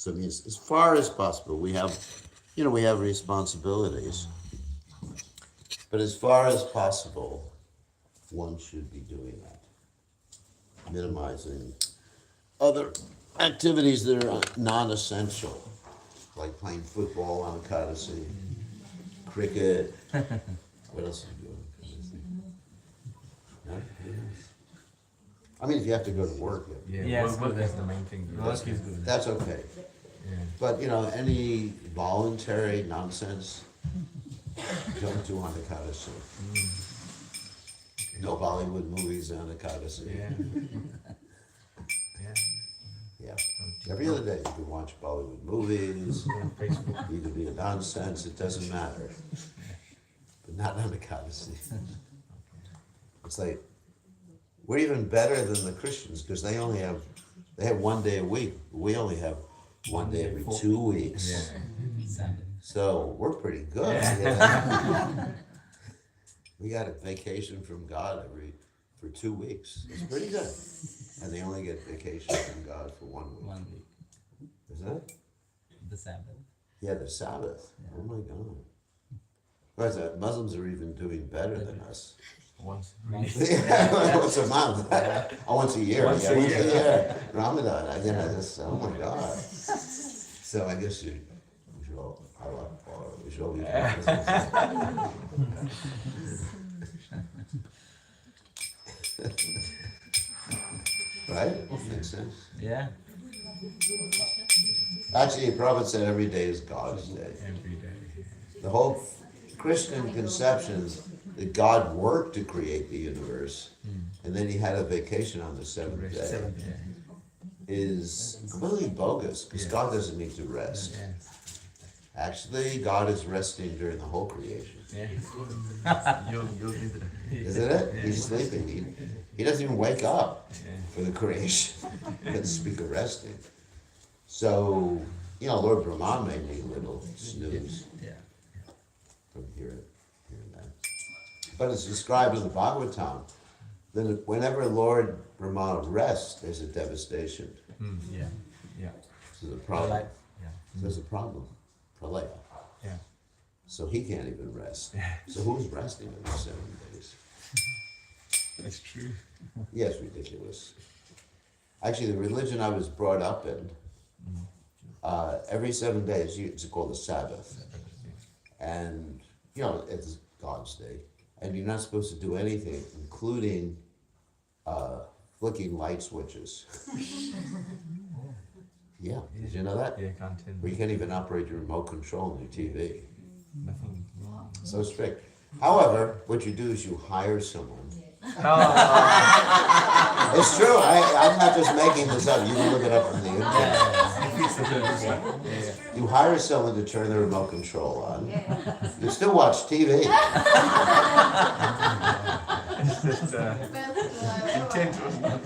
So it means as far as possible, we have responsibilities. But as far as possible, one should be doing that. Minimizing other activities that are non-essential, like playing football on Ekadasi, cricket. What else are you doing? No? I mean, if you have to go to work, Work is the main thing. Work is good. that's okay. Yeah. But any voluntary nonsense, don't do on Ekadasi. No Bollywood movies on Ekadasi. Yeah. Yeah. Every other day you can watch Bollywood movies. Facebook. You can be a nonsense. It doesn't matter. But not on Ekadasi. It's like we're even better than the Christians because they have 1 day a week. We only have 1 day every 2 weeks. Yeah. So we're pretty good. Yeah. We got a vacation from God for 2 weeks. It's pretty good. And they only get vacation from God for 1 week. 1 week. Isn't it? The Sabbath. Yeah, the Sabbath. Yeah. Oh my God. But Muslims are even doing better than us. Once. Once a month. Once a year. Once a Once year. a year. Ramadan. Oh my God. So I guess we should all be right? Makes sense. Yeah. Actually, the Prophet said every day is God's day. Every day. The whole Christian conception is that God worked to create the universe, and then he had a vacation on the seventh day, Seventh day. is completely bogus, because God doesn't need to rest. Yeah. Actually, God is resting during the whole creation. Yeah. You'll need it. Isn't it? He's sleeping. He doesn't even wake up Yeah. for the creation. Let's speak of resting. So, Lord Brahman made me a little snooze Yeah. from hearing that. But it's described in the Bhagavatam that whenever Lord Brahma rests, there's a devastation. Yeah. Yeah. There's a problem. Like, yeah. There's a problem. Pralaya. Yeah. So he can't even rest. So who's resting in the 7 days? That's true. Yes, ridiculous. Actually, the religion I was brought up in, every 7 days, it's called the Sabbath. And, it's God's day. And you're not supposed to do anything, including flicking light switches. Yeah, did you know that? Yeah, can't tell. Or you can't even operate your remote control on your TV. Nothing. So strict. However, what you do is you hire someone. It's true. I'm not just making this up. You can look it up on the internet. You hire someone to turn the remote control on. You still watch TV. It's just intent was not.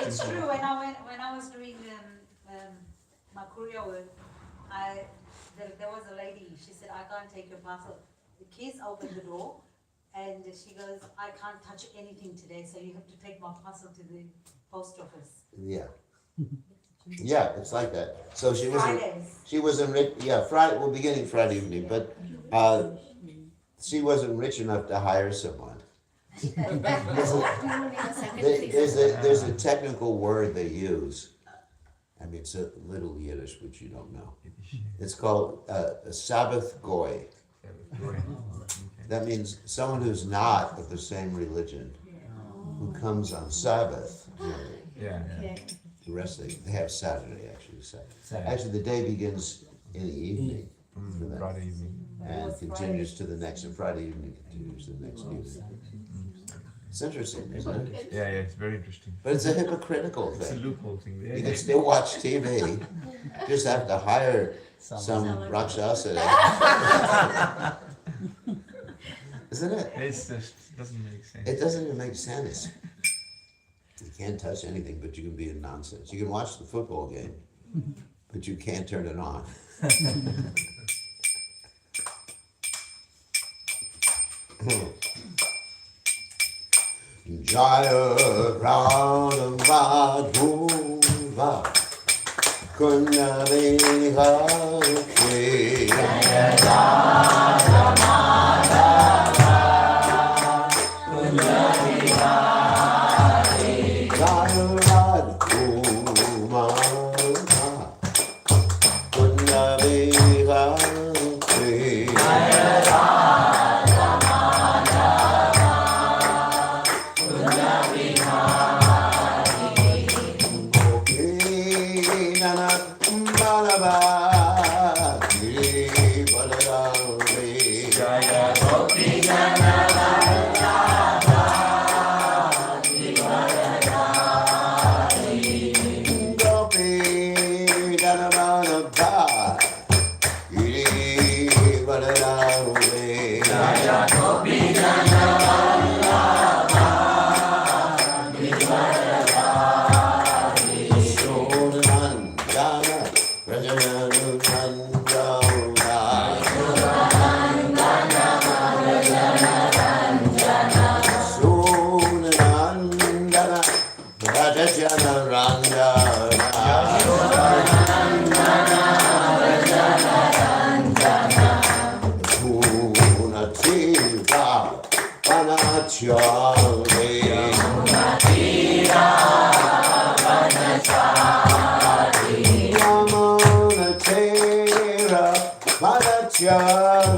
It's true. When I was doing my courier work, there was a lady. She said, "I can't take your parcel." The kids opened the door, and she goes, "I can't touch anything today, so you have to take my parcel to the post office." Yeah. Yeah, it's like that. So she Fridays. wasn't rich. Yeah, beginning Friday evening, but she wasn't rich enough to hire someone. There's a technical word they use. I mean, it's a little Yiddish, which you don't know. It's called a Sabbath goy. That means someone who's not of the same religion, who comes on Sabbath. Yeah. The rest they have Saturday actually. Saturday. Actually, the day begins in the evening for them, Friday evening. and continues to the next. And Friday evening continues to the next evening. It's interesting, isn't it? Yeah, it's very interesting. But it's a hypocritical It's a thing. loophole thing. You Yeah. can still watch TV. Just have to hire some rakshasa. Isn't it? It's just doesn't make sense. It doesn't even make sense. You can't touch anything, but you can be in nonsense. You can watch the football game, but you can't turn it on. Jaya Radha Madhuva Kunna Vihari Jaya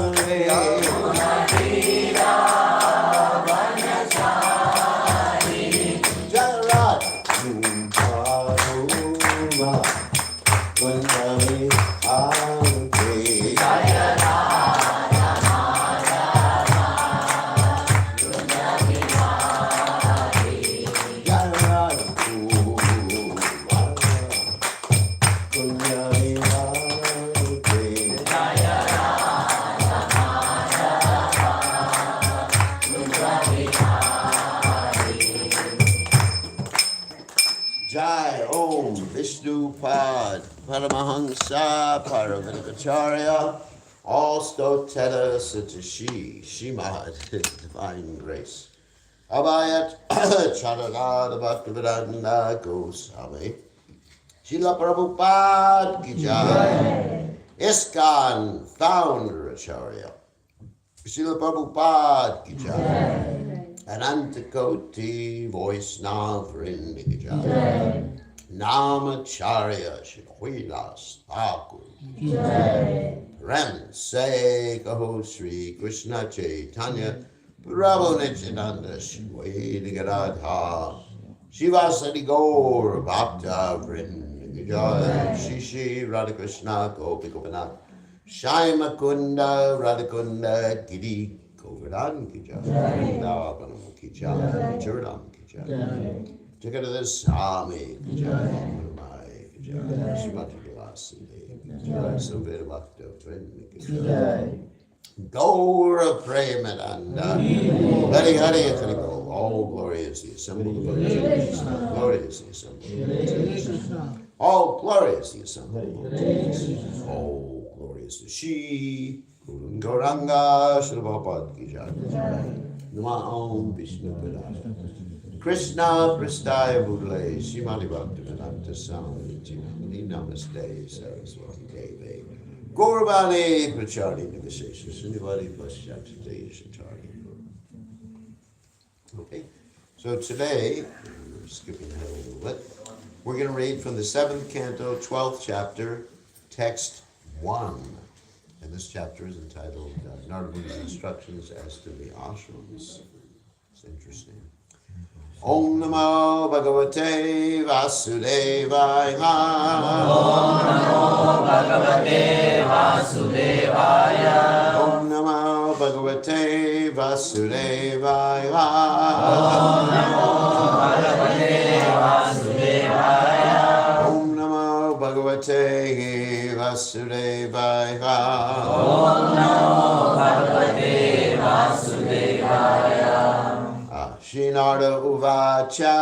Jai Om Vishnu Pad Paramahansa Paravinacharya All Stoteta Satashi Shimad Divine Grace Abhayat Charanada Bhaktivedanta Goswami Srila Prabhupada Ki Jai ISKCON Founder Acharya Srila Prabhupada Ki Jai Anantakoti Vaishnava Vrinda Ki Jai Namacharya Shikwilas Thakur Ki Jai Prem Se Kaho Sri Krishna Chaitanya Prabhu Nityananda Shri Radha Shivasati Gaur Bhakta Vrinda Ki Jai Shri Shri Radhakrishna Gopi Gopinath Shaima Kunda Radhakunda Giri Govardhan Ki Jai Vrindavanam Ki Jai Charanam Ki Jai Jagadadha Swami Ki Jai Manamai Ki Jai Srimati Vilasade Ki Jai Sambhira Bhakta Vrinda Ki Jai Gaura Premananda Hari Hari Hari Go all glory is the assembled of Jesus. Glory is the assembled of Jesus. All glory is the assembled of Jesus. All glory is the She Gauranga Shrivapad Ki Jai Nama Om Vishnu Padaya Krishna Prastaya Budale Shimali Bhaktivedanta Swami Namaste Saraswati Devi Gauravani Prachari Nivashesha Srinivadi Paschati Shatari. Okay, so today, we're skipping ahead a little bit, we're going to read from the 7th canto, 12th chapter, text 1. And this chapter is entitled Narada's Instructions as to the Ashrams. It's interesting. Om Namo Bhagavate Vasudevaya. Om Namo Bhagavate Vasudevaya. Om Namo Bhagavate Vasudevaya. Om Namo Bhagavate Vasudevaya. Om Namo Bhagavate Vasudevaya. Om Namo Bhagavate Vasudevaya. Shinarda Uvacha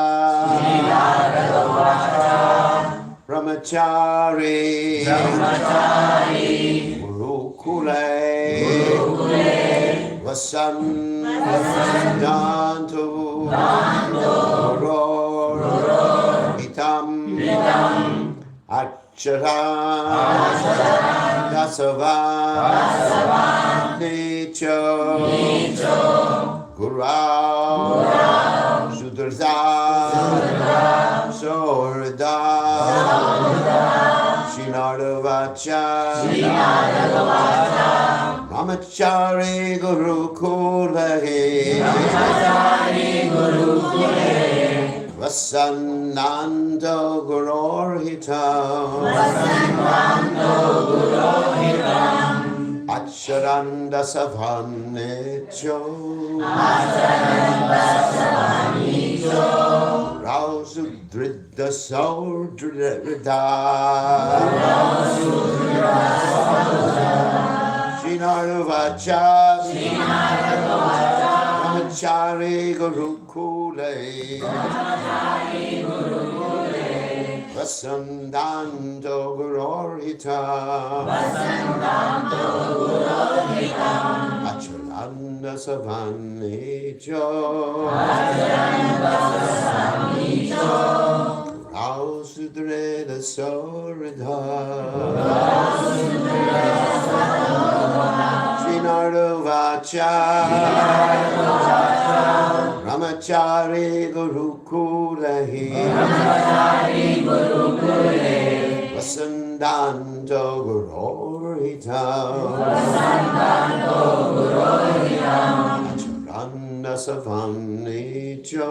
Brahmachari Gurukule Vasandantu Roror Itam Acharan Dasavan Nicho Gurau Sudrza Sorda Shinadavacha Ramachari Gurukulahi Vasanando Gurorhitam Acharanda Savanicho Rausudrida Saudrida Shinaravacha Ramachari Gurukule Vasandando Gurorhita Acharanda Savanicho Rausudreda Sorida Srinaravacha Ramachari Gurukulahi Vasandando Gurorhita Acharanda Savanicho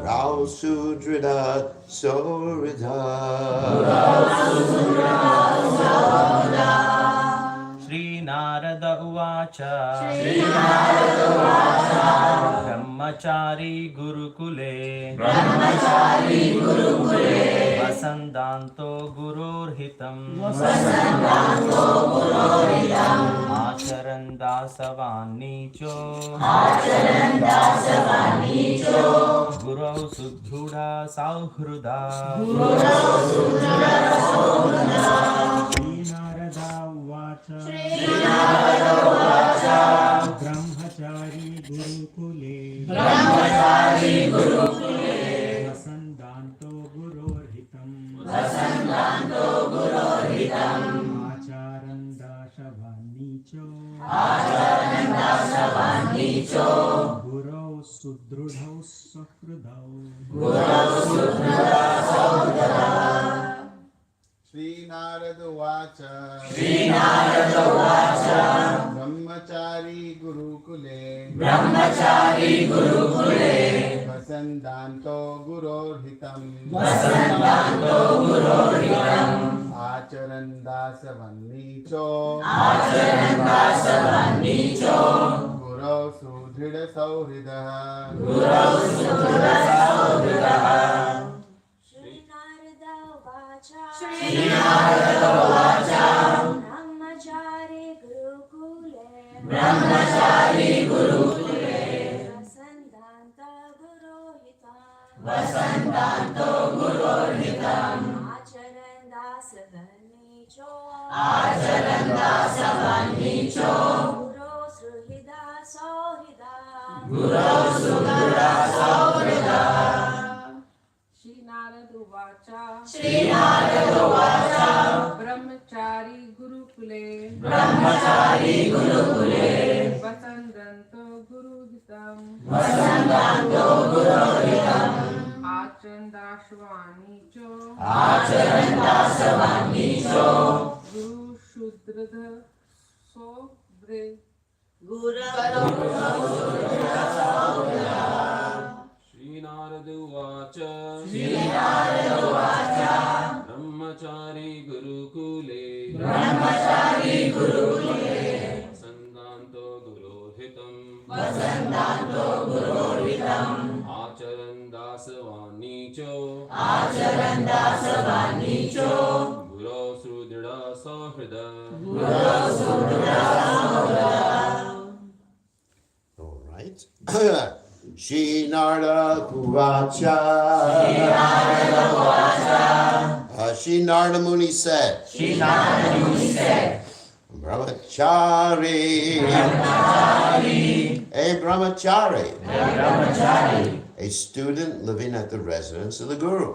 Rausudrida Sorida Shri Narada Uvacha Brahmachari Gurukule Vasandanto Gururhitam Acharan Dasavanicho Gurau Sudhuda Sauhruda Shri Narada Uvacha Brahmachari Gurukule Vasandanto Gurorhitam Acharan Dasavanicho Gurau Sudrudhau Sahridau Shri Narada Vacha Brahmachari Gurukule Vasandanto Gurorhitam Acharan Dasavanicho Gurau Sudrida Saurida Shri Narada Vacha Brahmachari Gurukule Vasandanto Gurorhitam Acharan Dasavanicho Gurau Sudrida Saurida Shri Narada Vacha Brahmachari Gurukule Vasandanto Gururhitam Acharan Dasavanicho Guru Shudradha Sobre Shri Narada Vacha Brahmachari Gurukule Vasandanto Gurorhitam Acharan Dasavanicho Gurau Sudrida Sahrida All right. Shinarda Kuvacha. Shinarda Muni said. Brahmachari. A brahmachari. A student living at the residence of the Guru.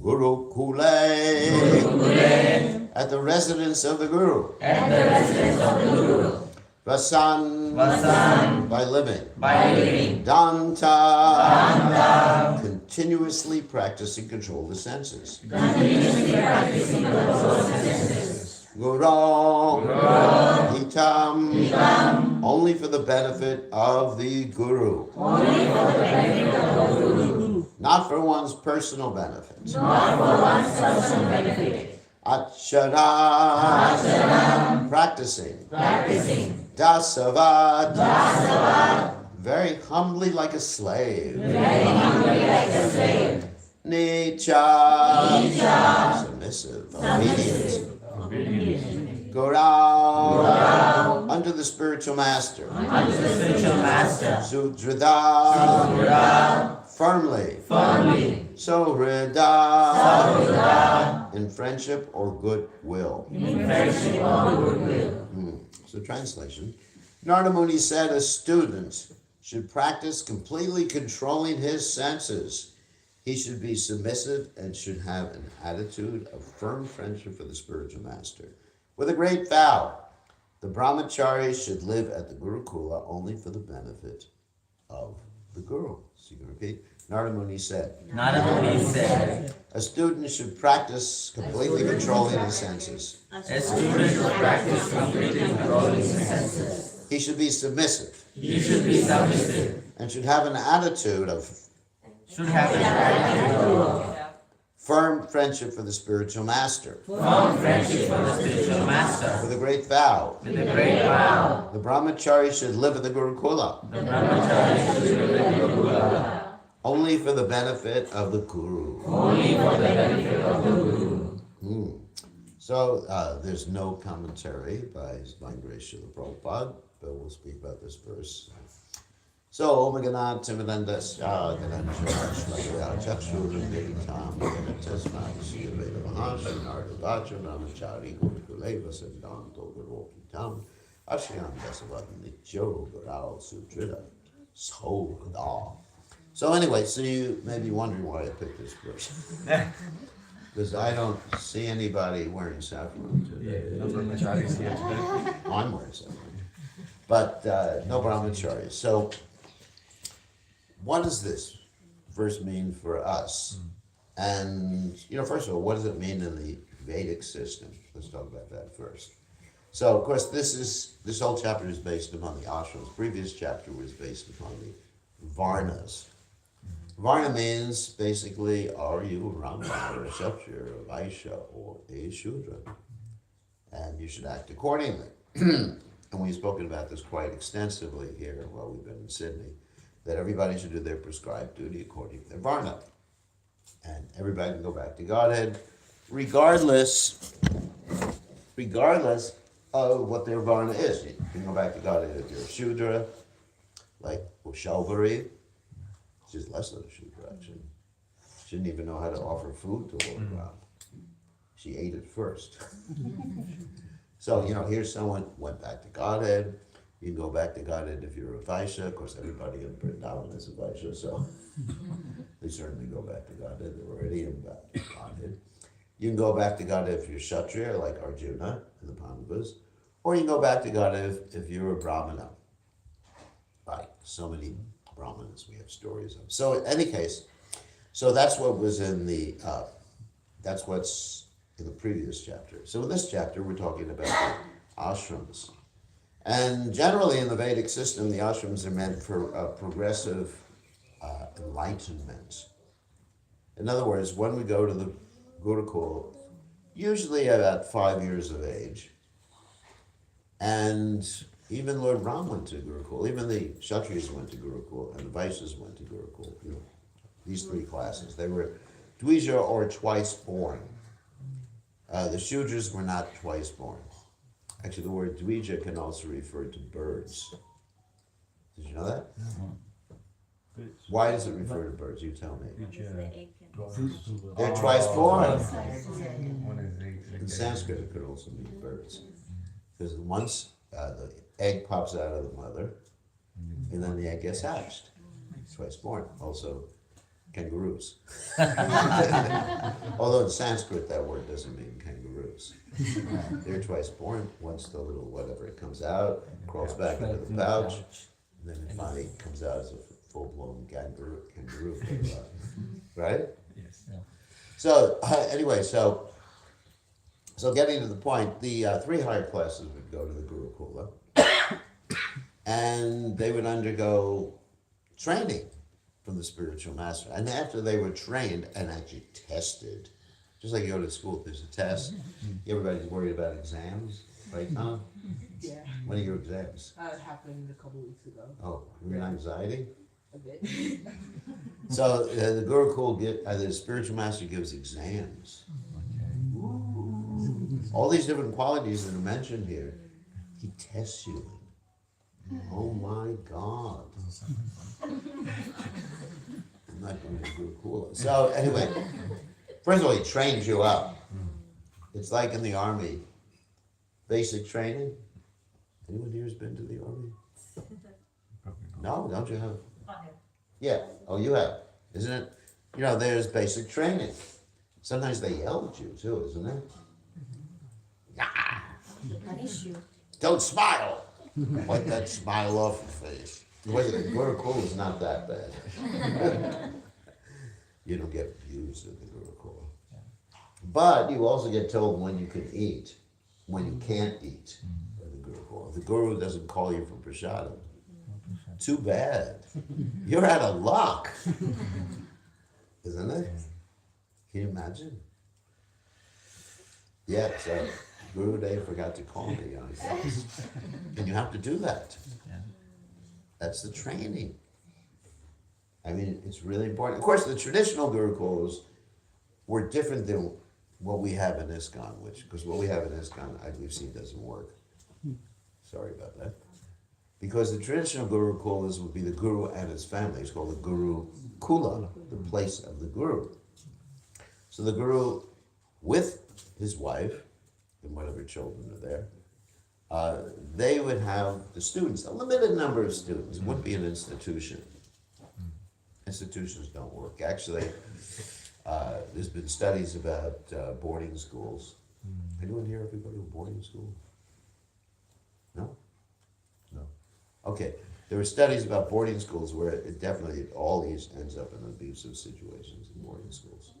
Guru Kule. At the residence of the Guru. Vasan. By living. Danta. Continuously practicing control of the senses. Guru. Hitam. Only for the benefit of the Guru. Not for one's personal benefit. Achara. Practicing. Dasavat. Very humbly like a slave. Nicha. Submissive. Obedient. Gaurau. Under the spiritual master. Sudhrida. Firmly. Sohrida. In friendship or goodwill. So translation. Narada Muni said a student should practice completely controlling his senses. He should be submissive and should have an attitude of firm friendship for the spiritual master. With a great vow, the brahmachari should live at the Gurukula only for the benefit of the Guru. So you can repeat. Narada Muni said, a student should practice completely controlling his senses. He should be submissive. And should have an attitude of firm friendship for the spiritual master. With a great vow. The brahmachari should live at the Gurukula. Only for the benefit of the Guru. So there's no commentary by His Divine Grace Srila Prabhupada, but we'll speak about this verse. So, Om Ganat Timidandasya Gananjaya Chakshurindiritam Ganatasmat Siyaveda Mahashanarda Vacha Ramachari Gurkuleva Siddhanto Garokitam Ashyam Dasavad Nityo Garao Sudrida Sohada. So anyway, so you may be wondering why I picked this verse. Because I don't see anybody wearing saffron today. No brahmacharis here today. I'm wearing saffron. But no brahmacharis. So what does this verse mean for us? And, first of all, what does it mean in the Vedic system? Let's talk about that first. So, of course, this whole chapter is based upon the ashrams. The previous chapter was based upon the varnas. Varna means basically, are you a Brahmana or a Kshatriya or a Vaishya or a Shudra? And you should act accordingly. And we've spoken about this quite extensively here while we've been in Sydney, that everybody should do their prescribed duty according to their Varna. And everybody can go back to Godhead, regardless of what their Varna is. You can go back to Godhead if you're a Shudra, like Ushalvari. She's less than a Shudra, actually. She didn't even know how to offer food to Lord Ram. She ate it first. So, here's someone went back to Godhead. You can go back to Godhead if you're a Vaishya. Of course, everybody in Vrindavan is a Vaishya, so they certainly go back to Godhead. They're already in Godhead. You can go back to Godhead if you're Kshatriya, like Arjuna and the Pandavas. Or you can go back to Godhead if you're a Brahmana. Like so many Brahmanas we have stories of. So in any case, so that's what was in the, that's what's in the previous chapter. So in this chapter, we're talking about the ashrams. And generally in the Vedic system, the ashrams are meant for progressive enlightenment. In other words, when we go to the Gurukul, usually about 5 years of age, and even Lord Ram went to Gurukul, even the Kshatriyas went to Gurukul, and the Vaishyas went to Gurukul. These three classes. They were Dvija or twice born. The Shudras were not twice born. Actually, the word Dvija can also refer to birds. Did you know that? Why does it refer to birds? You tell me. They're twice born. In Sanskrit, it could also mean birds. Because once the egg pops out of the mother, and then the egg gets hatched. Twice born. Also, kangaroos. Although in Sanskrit that word doesn't mean kangaroos. They're twice born. Once the little whatever it comes out, crawls back into the pouch, and then it finally comes out as a full-blown kangaroo. Right? Yes. So anyway, so getting to the point, the 3 higher classes would go to the Gurukula, and they would undergo training from the spiritual master. And after they were trained and actually tested, just like you go to school, there's a test. Everybody's worried about exams, right, Tom? Yeah, When are your exams? it happened a couple weeks ago. Oh, you're in anxiety? A bit. So the Gurukul, the spiritual master gives exams. All these different qualities that are mentioned here, he tests you in. Oh my God. I'm not going to Gurukula. So anyway, first of all, he trains you up. It's like in the army, basic training. Anyone here has been to the army? No, don't you have? Yeah, oh, you have, isn't it? You know, there's basic training. Sometimes they yell at you too, isn't it? Punish you. Don't smile. Wipe that smile off your face. Wait, the Gurukul is not that bad. You don't get abused at the Gurukul. But you also get told when you can eat, when you can't eat at the Gurukul. The Guru doesn't call you for prasadam. Too bad. You're out of luck. Isn't it? Can you imagine? Yeah, so Guru Dev forgot to call me on his house. And you have to do that. That's the training. I mean, it's really important. Of course, the traditional Gurukuls were different than what we have in ISKCON, because what we have in ISKCON, we've seen doesn't work. Sorry about that. Because the traditional Gurukulas would be the Guru and his family. It's called the Guru Kula, the place of the Guru. So the Guru, with his wife, and whatever children are there, they would have the students, a limited number of students. It wouldn't be an institution. Institutions don't work. Actually, there's been studies about boarding schools. Anyone here ever go to a boarding school? No? No. Okay. There were studies about boarding schools where it definitely always ends up in abusive situations in boarding schools.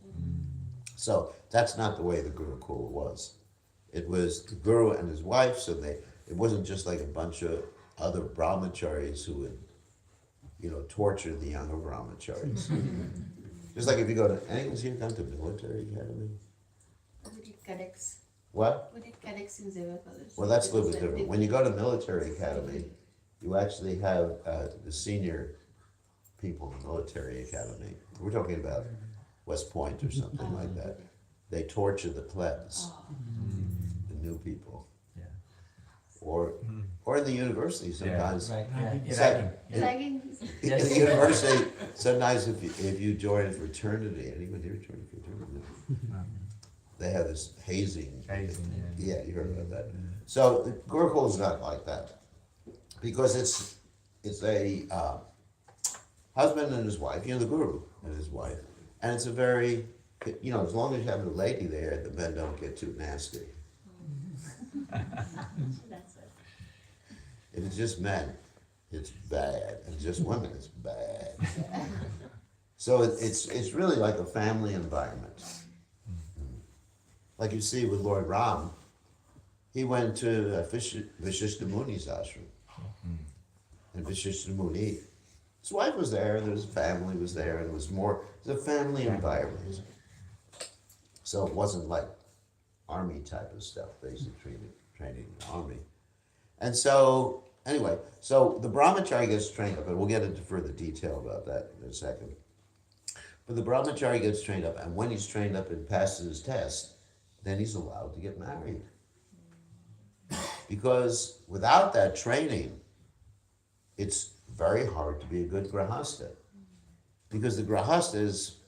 So that's not the way the Gurukul was. It was the Guru and his wife, so it wasn't just like a bunch of other brahmacharis who would, torture the younger brahmacharis. Just like if you go to, anyone's here gone to military academy? We did cadets. What? We did cadets in Zeva College. Well, that's a little bit different. When you go to military academy, you actually have the senior people in the military academy. We're talking about West Point or something like that. They torture the plebs, the new people. Yeah. Or in the university sometimes. Right. It's Yeah. like- in the university, sometimes if you join a fraternity, anyone here join a fraternity? They have this hazing. Hazing, Yeah, you heard about that. So the Gurukul is not like that, because it's a husband and his wife, the Guru and his wife, and it's a very, as long as you have a lady there, the men don't get too nasty. If it's just men, it's bad, and just women, it's bad. So it's really like a family environment. Like you see with Lord Ram, he went to Vishishta Muni's ashram. And Vishishta Muni, his wife was there, and his family was there, and it was a family environment. So it wasn't like army type of stuff, basic training in the army. And so, anyway, so the brahmachari gets trained up, and we'll get into further detail about that in a second. But the brahmachari gets trained up, and when he's trained up and passes his test, then he's allowed to get married. Because without that training, it's very hard to be a good grahasta. Because the grahastas,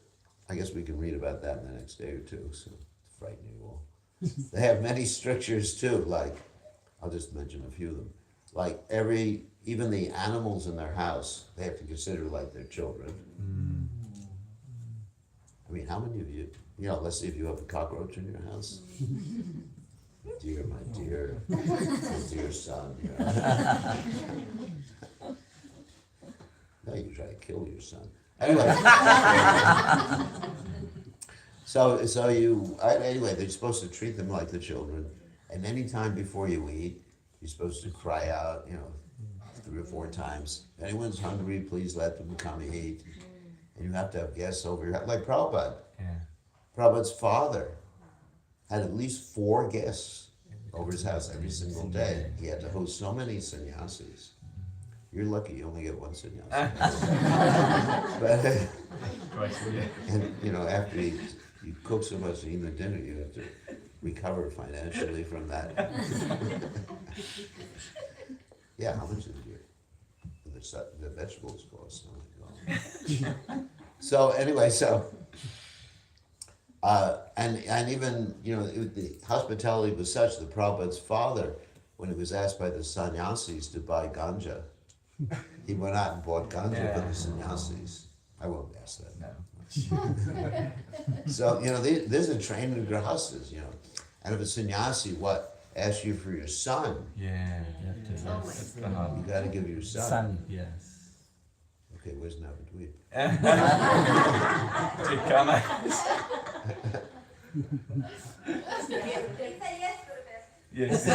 I guess we can read about that in the next day or two, so it's frightening you all. They have many strictures too, like, I'll just mention a few of them. Like every even the animals in their house, they have to consider like their children. I mean, how many of you, let's see if you have a cockroach in your house. Dear, my dear, my dear son. No, you try to kill your son. Anyway. Anyway, they're supposed to treat them like the children. And any time before you eat, you're supposed to cry out, 3 or 4 times. If anyone's hungry, please let them come eat. And you have to have guests over here. Like Prabhupada. Yeah. Prabhupada's father had at least 4 guests over his house every single day. He had to host so many sannyasis. You're lucky you only get 1 sannyasi. But, Twice a year. and after you cook so much and eat the dinner, you have to recover financially from that. Yeah, how much did the vegetables cost? Oh my God. So anyway, and even the hospitality was such that Prabhupada's father, when he was asked by the sannyasis to buy ganja, he went out and bought ganja for the sannyasis. I won't ask that. No. So there's a training in grahastas, and if a sannyasi asks you for your son, Yeah. That's the hard you got to give your son. Sun, yes. Okay, where's Navadweep? Tikana. Yes.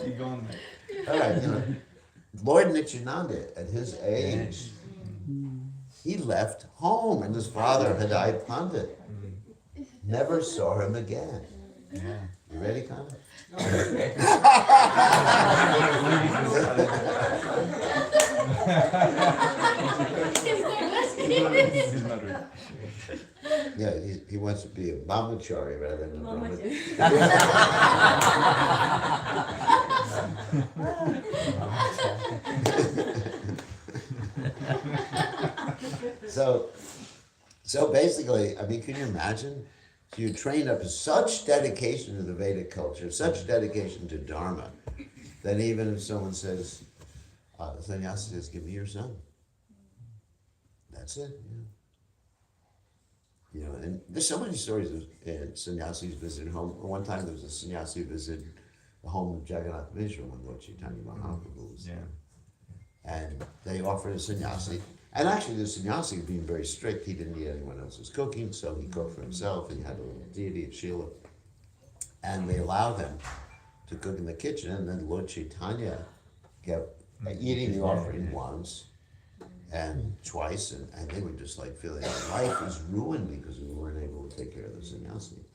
You go on, mate. All right, Lord Nityananda, at his age, he left home, and his father, Hidayat Pandit, never saw him again. Yeah. You ready, Connor? He's not ready. Yeah, he wants to be a brahmachari rather than a brahmachari. So basically, I mean, can you imagine? So you train up such dedication to the Vedic culture, such dedication to Dharma, that even if someone says, the sannyasi says, give me your son. That's it. And there's so many stories of sannyasis visiting home. One time there was a sannyasi visited the home of Jagannath Mishra when Lord Chaitanya Mahaprabhu was there. And they offered a sannyasi. And actually the sannyasi, being very strict, he didn't eat anyone else's cooking, so he cooked for himself, and he had a little deity at Shila. And they allowed him to cook in the kitchen, and then Lord Chaitanya kept eating the offering once and twice, and they were just like feeling their life was ruined because we weren't able to take care of the sannyasi.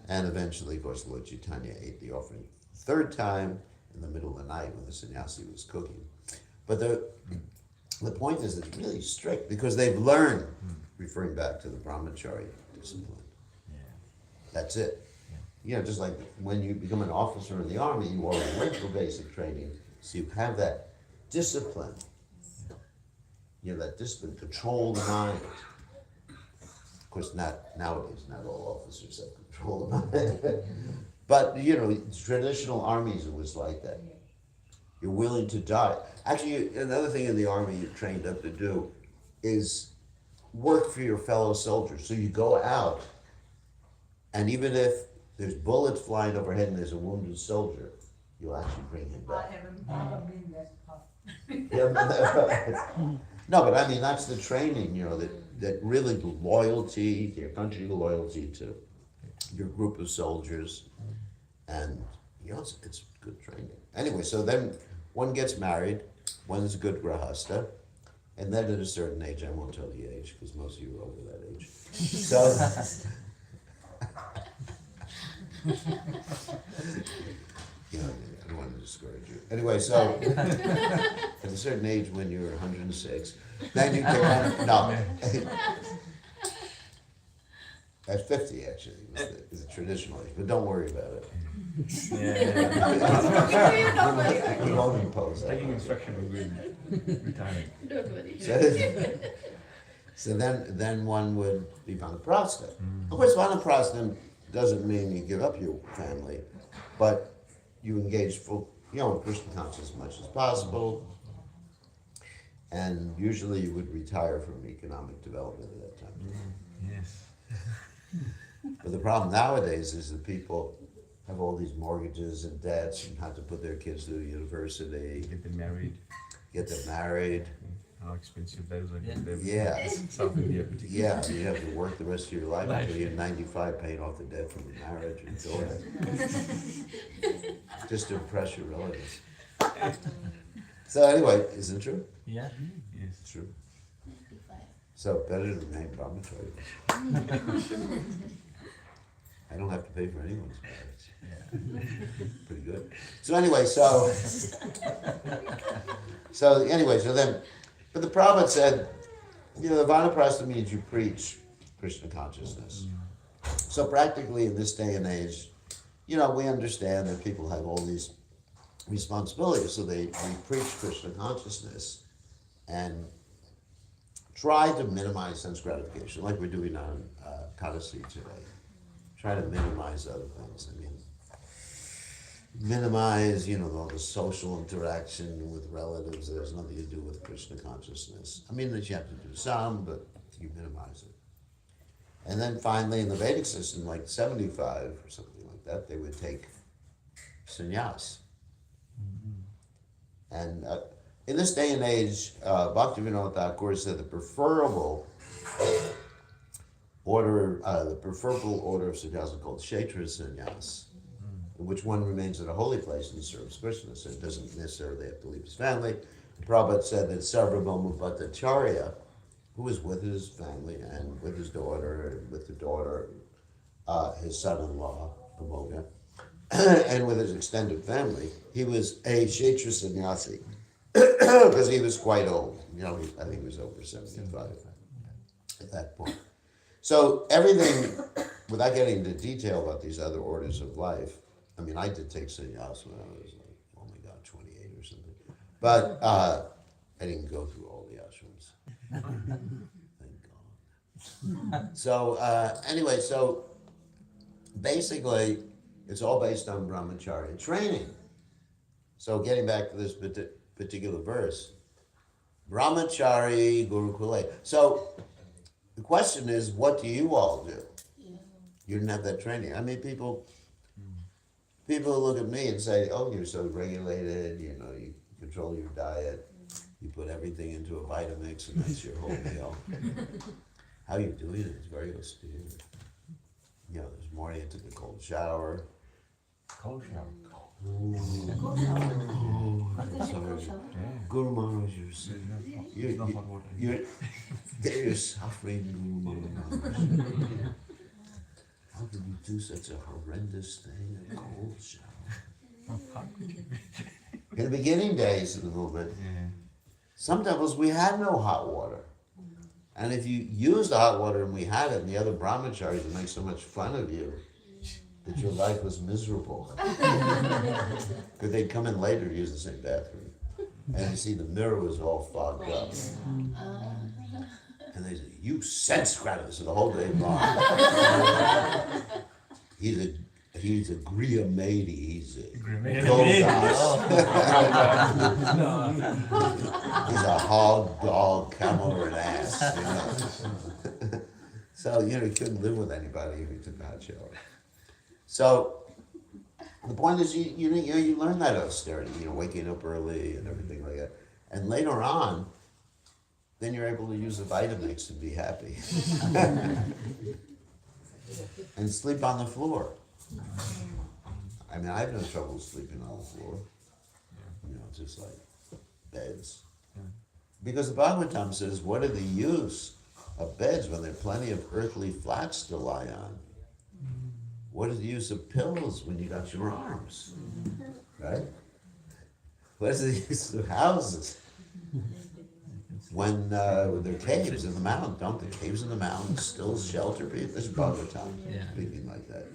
And eventually, of course, Lord Chaitanya ate the offering 3rd time in the middle of the night when the sannyasi was cooking. But the point is it's really strict because they've learned, referring back to the brahmachari discipline. That's it. Just like when you become an officer in the army, you already went for basic training, so you have that discipline. That discipline, control the mind. Of course, nowadays, not all officers have control of the mind. But, traditional armies, it was like that. You're willing to die. Actually, another thing in the army you're trained up to do is work for your fellow soldiers. So you go out, and even if there's bullets flying overhead and there's a wounded soldier, you'll actually bring him back. No, but I mean, that's the training, that really the loyalty to your country, the loyalty to your group of soldiers, and, it's good training. Anyway, so then one gets married, one is a good grahasta, and then at a certain age, I won't tell the age, because most of you are over that age. So, I don't want to discourage you. Anyway, so at a certain age, when you're 106, then you go on. No, at 50 actually is the traditional age, but don't worry about it. We won't impose that. Taking instruction will be retiring. Don't worry. So then one would be vanaprastha. Of course, vanaprastha doesn't mean you give up your family, but you engage Krishna conscious as much as possible. And usually you would retire from economic development at that time. Yes. But the problem nowadays is that people have all these mortgages and debts and have to put their kids through university, Get them married. get them married. How expensive those are. Get them. Yeah. South India particularly. Yeah, you have to work the rest of your life until you're 95 paying off the debt from the marriage and daughter. Just to impress your relatives. So anyway, isn't it true? Yeah. Yes. It's true. So better to remain brahmachari. I don't have to pay for anyone's marriage. Pretty good. So anyway, so then, but the Prabhupada said, the Vanaprastha means you preach Krishna consciousness. So practically in this day and age, we understand that people have all these responsibilities, so we preach Krishna consciousness and try to minimize sense gratification, like we're doing on Kadasi today. Try to minimize other things. Minimize, all the social interaction with relatives that has nothing to do with Krishna consciousness. That you have to do some, but you minimize it. And then finally, in the Vedic system, like 75 or something like that, they would take sannyas. And in this day and age, Bhaktivinoda Thakur said the preferable order of sannyas is called Kshetra sannyas, in which one remains at a holy place and serves Krishna, so it doesn't necessarily have to leave his family. Prabhupada said that Sarvabhauma Bhattacharya, who was with his family and with his daughter, and with the daughter, his son-in-law, Amoga, and with his extended family, he was a Kshetra sannyasi, because he was quite old. I think he was over 75 at that point. So everything, without getting into detail about these other orders of life, I did take sannyas when I was 28 or something. But I didn't go through all the ashrams. Thank God. So anyway, so basically, it's all based on brahmacharya training. So getting back to this particular verse, brahmachari gurukule. So the question is, what do you all do? You didn't have that training. People look at me and say, "Oh, you're so regulated. You control your diet. You put everything into a Vitamix, and that's your whole meal. How you doing it is very austere. This morning I took a cold shower. Cold shower. Sorry. Guru Maharaj, you're suffering, Guru Maharaj. How could you do such a horrendous thing, a cold shower? In the beginning days of the movement, some temples we had no hot water. And if you used the hot water and we had it, and the other brahmacharis would make so much fun of you that your life was miserable. Because they'd come in later to use the same bathroom. And you see the mirror was all fogged up. And they said, "You sense gratis the whole day long." He's a Griya Mady, he's a Godas. He's a hog, dog, camel, or an ass. So, he couldn't live with anybody if he took a hot shower. So, the point is, you learn that austerity, waking up early and everything like that. And later on, then you're able to use the Vitamix and be happy. And sleep on the floor. I have no trouble sleeping on the floor. Just like beds. Because the Bhagavatam says, what are the use of beds when there are plenty of earthly flats to lie on? What is the use of pillows when you got your arms? Right? What is the use of houses? When there are caves in the mountain, don't the caves in the mountains still shelter people? This is Bhagavatam speaking like that.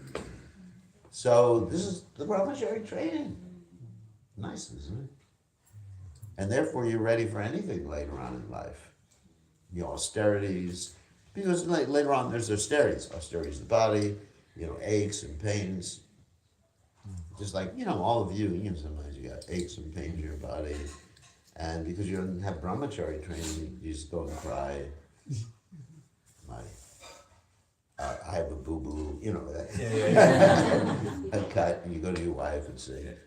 So this is the brahmachari training. Nice, isn't it? And therefore you're ready for anything later on in life. Austerities, because later on there's austerities. Austerities of the body, aches and pains. just like, all of you, sometimes you got aches and pains in your body. And because you don't have brahmachari training, you just go and cry. I have a boo-boo, that. A cut, and you go to your wife and say,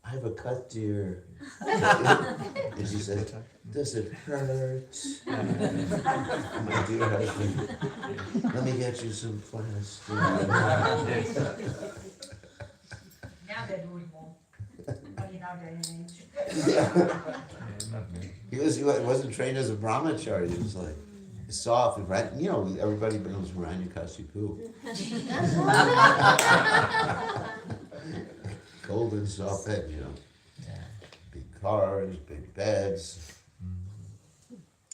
I have a cut, dear. And she said, does it hurt? My dear husband, let me get you some plaster. Now they're doing more. Only now they're in age. Not me. He wasn't trained as a brahmachari. He was like soft and right. Everybody becomes Hiranyakasipu. Cold and soft bed, Big cars, big beds.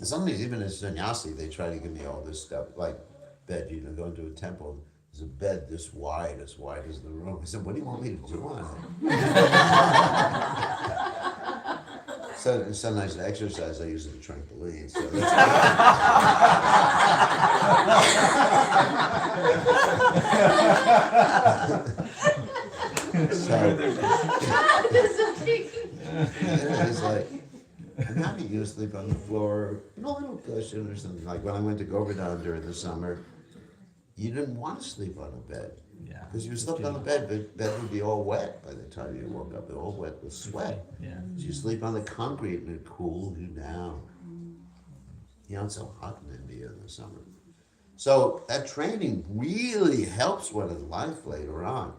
Sometimes even as sannyasi, they try to give me all this stuff, like bed, go into a temple, there's a bed this wide as the room. I said, what do you want me to do on it? So sometimes to exercise, I use a trampoline. So it's like, I'm happy you sleep on the floor, a little cushion or something. Like when I went to Govardhan during the summer, you didn't want to sleep on a bed. Yeah. Because you slept on the bed, but bed would be all wet by the time you woke up. All wet with sweat. Yeah. So you sleep on the concrete and it cooled you down. It's so hot in India in the summer. So that training really helps one in life later on.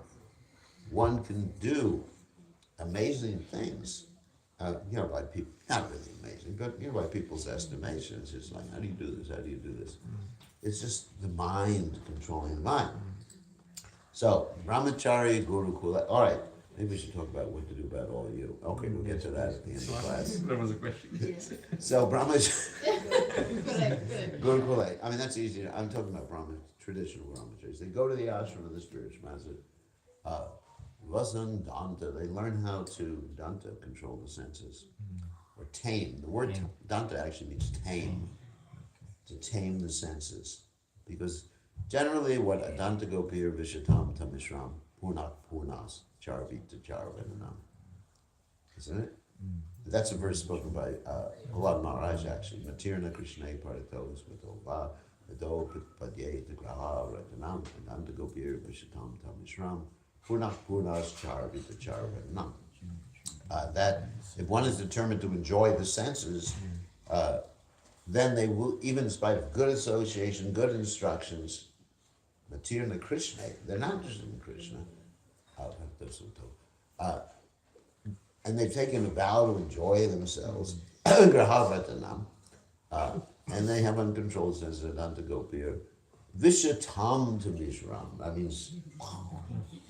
One can do amazing things, by people, not really amazing, but by people's estimations. It's like, how do you do this? How do you do this? It's just the mind controlling the mind. So, brahmachari, gurukula. All right, maybe we should talk about what to do about all of you. Okay, we'll get to that at the end of class. That was a question. So, brahmachari, gurukula. I mean, that's easy. I'm talking about traditional brahmacharis. They go to the ashram of the spiritual master. Vasan danta. They learn how to danta, control the senses, or tame. The word danta actually means tame. To tame the senses, because generally what adanta gopir vishatam tamishram punak punas charvita charvananam, isn't it? That's a verse spoken by Prahlad Maharaj actually. Matirna Krishna Parito Svatova Vado Padye Graha Ratanam Adanta gopir vishatam tamishram punak punas charvita charvananam. That if one is determined to enjoy the senses, then they will, even in spite of good association, good instructions, Matirna Krishna, they're not interested in Krishna, and they've taken a vow to enjoy themselves, Grahavatanam, and they have uncontrolled senses, Adanta Gopir, Vishatam to Mishram, that means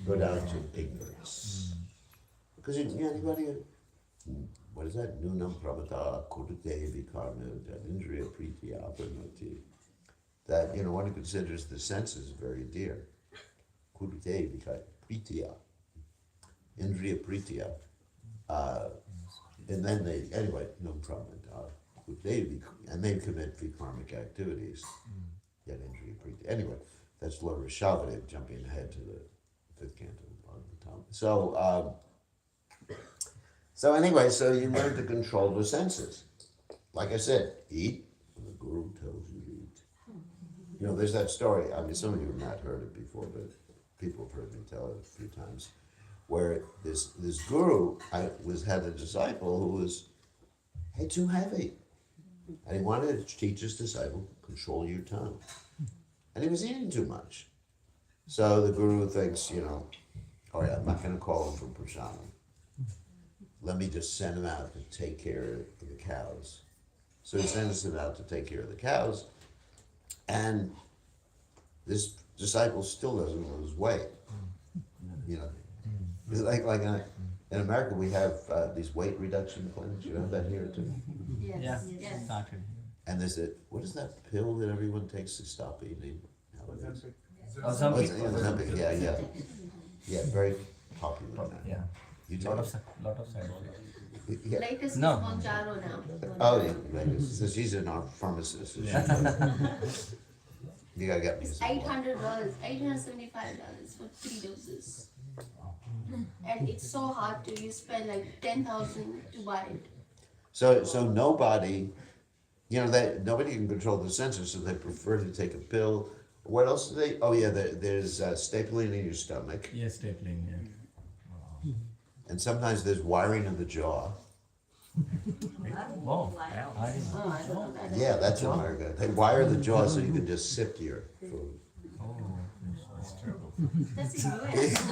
go down to ignorance. Because anybody, what is that? Nunam pravata kurute vikarma indriya priti apranoti. That, one considers the senses very dear. Kurute vikar pritiya. Indriya pritiya. And then they, anyway, num pravata. And they commit vikarmic activities. Yet indriya pritiya. Anyway, that's Lord Rishabhadev jumping ahead to the 5th canto of the Talmud. So anyway, so you learn to control the senses. Like I said, eat when the guru tells you to eat. There's that story. I mean, some of you have not heard it before, but people have heard me tell it a few times, where this guru had a disciple who was too heavy, and he wanted to teach his disciple, control your tongue, and he was eating too much. So the guru thinks, all right, I'm not going to call him from Prasanam. Let me just send him out to take care of the cows. So he sends him out to take care of the cows, and this disciple still doesn't lose weight. It's like in America we have these weight reduction clinics. You have that here too. Yes. And there's what is that pill that everyone takes to stop eating nowadays? Ozempic. Yeah, very popular now. Yeah. You Lot take of side effects. yeah. Latest No. is Monjaro now. Oh, yeah, right. So she's in our pharmacist. So you gotta get me It's some more. $800, $875 for 3 doses. And it's so hard to, you spend like 10,000 to buy it. So nobody, nobody can control the senses, so they prefer to take a pill. What else do they? Oh yeah, there's stapling in your stomach, Yes, stapling, yeah. and sometimes there's wiring of the jaw. Wow. Oh, I don't know that. Yeah, that's America. They wire the jaw so you can just sip your food. Oh, that's terrible. That's in US.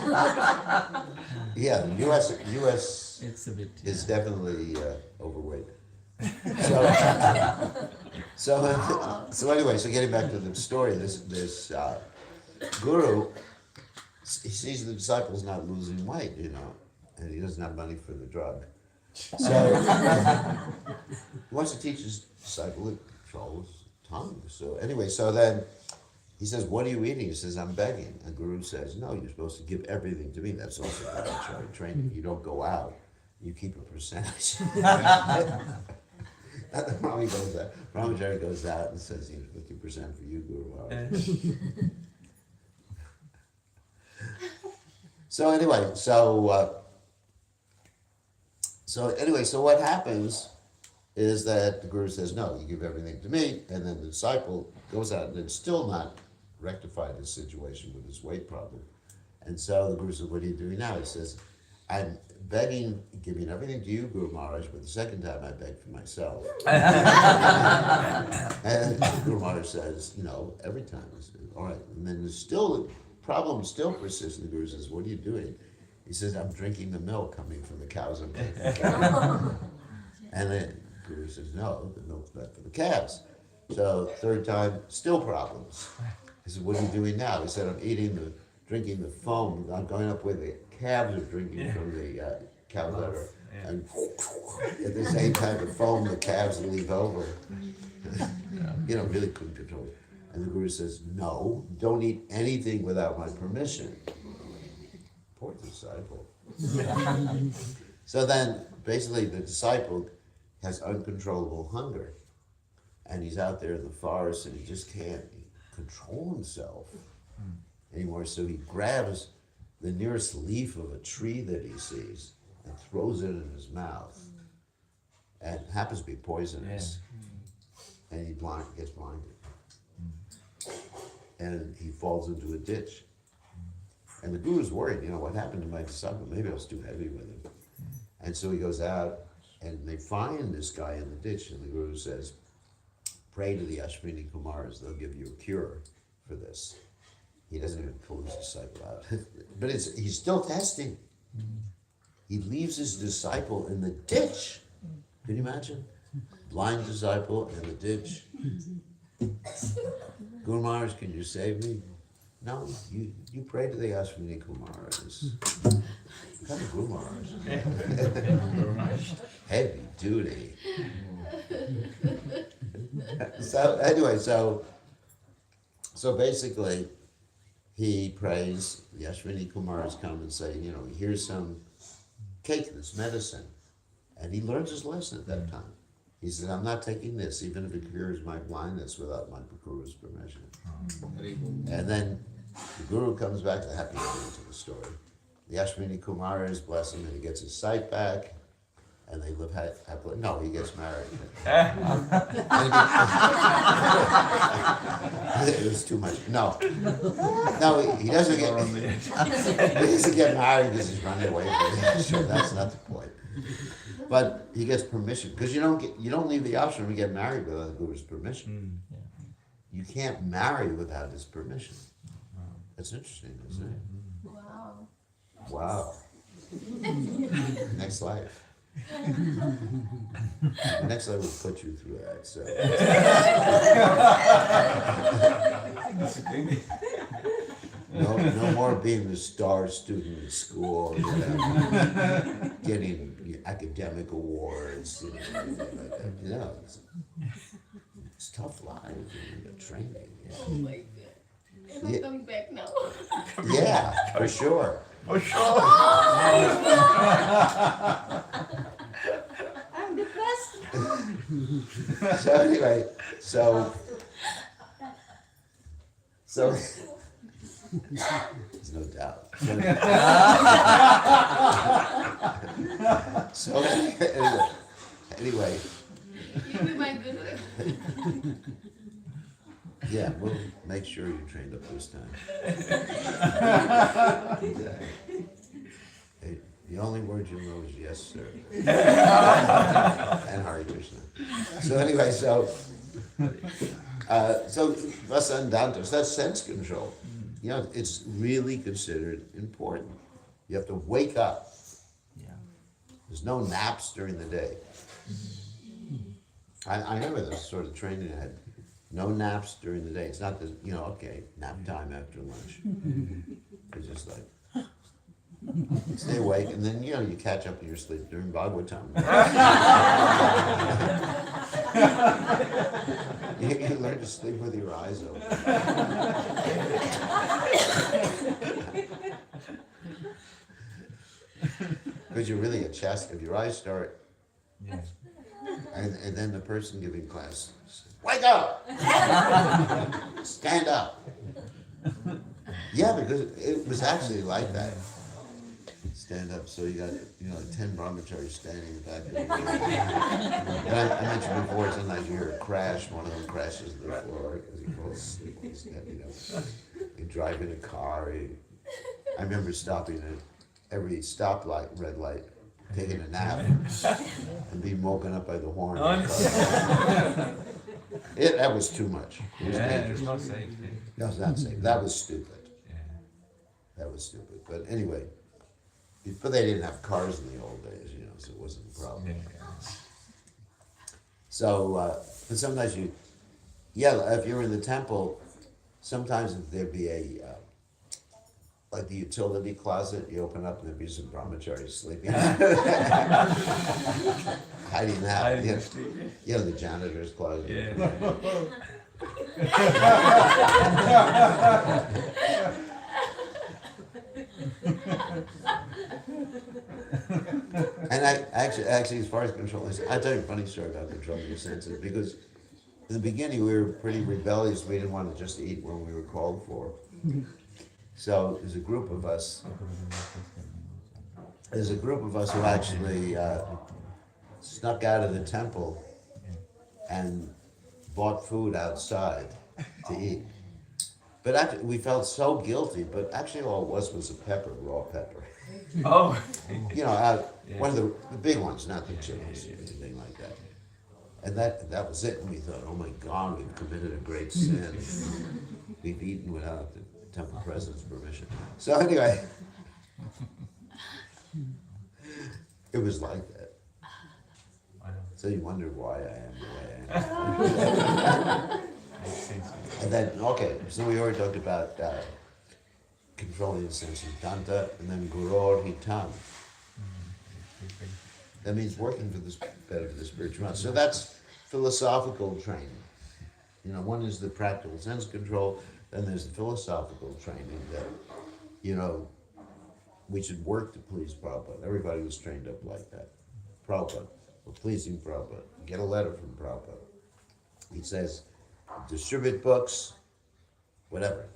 Yeah, the U.S. It's a bit. is Yeah. definitely overweight. So anyway, so getting back to the story, this guru, he sees the disciples not losing weight, and he doesn't have money for the drug. So he wants to teach his disciple to control his tongue. So anyway, so then he says, "What are you eating?" He says, "I'm begging." And Guru says, "No, you're supposed to give everything to me." That's also military training. You don't go out. You keep a percentage. Brahmachari goes out and says, 50% for you, Guru Maharaj. So anyway, so what happens is that the Guru says, "No, you give everything to me," and then the disciple goes out and it's still not rectified his situation with his weight problem. And so the Guru says, "What are you doing now?" He says, "I'm begging, giving everything to you, Guru Maharaj, but the second time I beg for myself." And Guru Maharaj says, every time. I said, "All right." And then there's still, problem still persists. And the Guru says, "What are you doing?" He says, "I'm drinking the milk coming from the cows I'm taking care of." And then the Guru says, "No, the milk's not for the calves." So third time, still problems. He said, "What are you doing now?" He said, "I'm drinking the foam. I'm going up where the calves are drinking from the cow udder." And at the same time, the foam, the calves leave over. Really couldn't control it. And the Guru says, "No, don't eat anything without my permission." Poor disciple. So then, basically, the disciple has uncontrollable hunger. And he's out there in the forest and he just can't control himself anymore. So he grabs the nearest leaf of a tree that he sees and throws it in his mouth. And it happens to be poisonous. And he gets blinded. And he falls into a ditch. And the Guru's worried, what happened to my disciple? Maybe I was too heavy with him. And so he goes out and they find this guy in the ditch, and the Guru says, "Pray to the Ashwini Kumars, they'll give you a cure for this." He doesn't even pull his disciple out. But he's still testing. He leaves his disciple in the ditch. Can you imagine? Blind disciple in the ditch. "Guru Maharaj, can you save me?" "No, you pray to the Ashwini Kumars." What kind of Guru Maharaj? Heavy duty. So anyway, so basically, he prays. The Ashwini Kumars come and say, "Here's some cake, this medicine," and he learns his lesson at that time. He says, "I'm not taking this, even if it cures my blindness without my Guru's permission." And then the Guru comes back, the happy ending to the story. The Ashwini Kumars bless him, and he gets his sight back, and they live happily. No, he gets married. It was too much. No, he doesn't get married because he's running away from the ashram. That's not the point. But he gets permission, because you don't leave the ashram and get married without the Guru's permission. You can't marry without his permission. That's interesting, isn't it? Wow. Wow. Next life. Next life will put you through that. So. No more being the star student in school, getting academic awards, anything like that. It's tough life, training. Oh my God. Am I coming back now? Yeah, for sure. For sure. I'm depressed. So anyway, so There's no doubt. So anyway, You'll be my guru. yeah, we'll make sure you're trained up this time. Hey, the only word you know is yes, sir. And Hare Krishna. So anyway, so vasandantos, that's sense control. You know, it's really considered important. You have to wake up. There's no naps during the day. I remember this sort of training I had. No naps during the day. It's not that, you know, okay, nap time after lunch. It's just like, stay awake, and then, you know, you catch up in your sleep during Bhagavatam. You learn to sleep with your eyes open. Because you're really a chest. If your eyes start, and then the person giving class, wake up! Stand up! Yeah, because it was actually like that. Stand up, so you got, you know, 10 brahmacharis standing in the back of the room. And I mentioned before, sometimes you hear a crash, one of them crashes to the floor because he falls asleep on the step, you know. You drive in a car, I remember stopping at every stoplight, red light, taking a nap, and being woken up by the horn. That was too much. It was dangerous. it's not safe. That was not safe. That was stupid. That was stupid. But anyway, but they didn't have cars in the old days, you know, so it wasn't a problem. So, but sometimes if you're in the temple, sometimes there'd be a, like the utility closet, you open up and there'd be some brahmacharis sleeping. Hiding out. You know, the janitor's closet. And I actually, as far as controlling, I'll tell you a funny story about controlling your senses, because in the beginning we were pretty rebellious. We didn't want to just eat when we were called for. So there's a group of us who actually snuck out of the temple and bought food outside to eat. But actually, we felt so guilty, but actually all it was a pepper, raw pepper. Oh. You know, one of the big ones, not the chilies or anything like that. And that was it. And we thought, oh my God, we've committed a great sin. We've eaten without the temple president's permission. So anyway, it was like that. So you wonder why I am the way I am. And then, okay, so we already talked about controlling the senses, danta, and then guror hitam. That means working for the better for the spirituality. So that's philosophical training. You know, one is the practical sense control, then there's the philosophical training that, you know, we should work to please Prabhupada. Everybody was trained up like that. Prabhupada, we're pleasing Prabhupada. Get a letter from Prabhupada. He says, distribute books, whatever.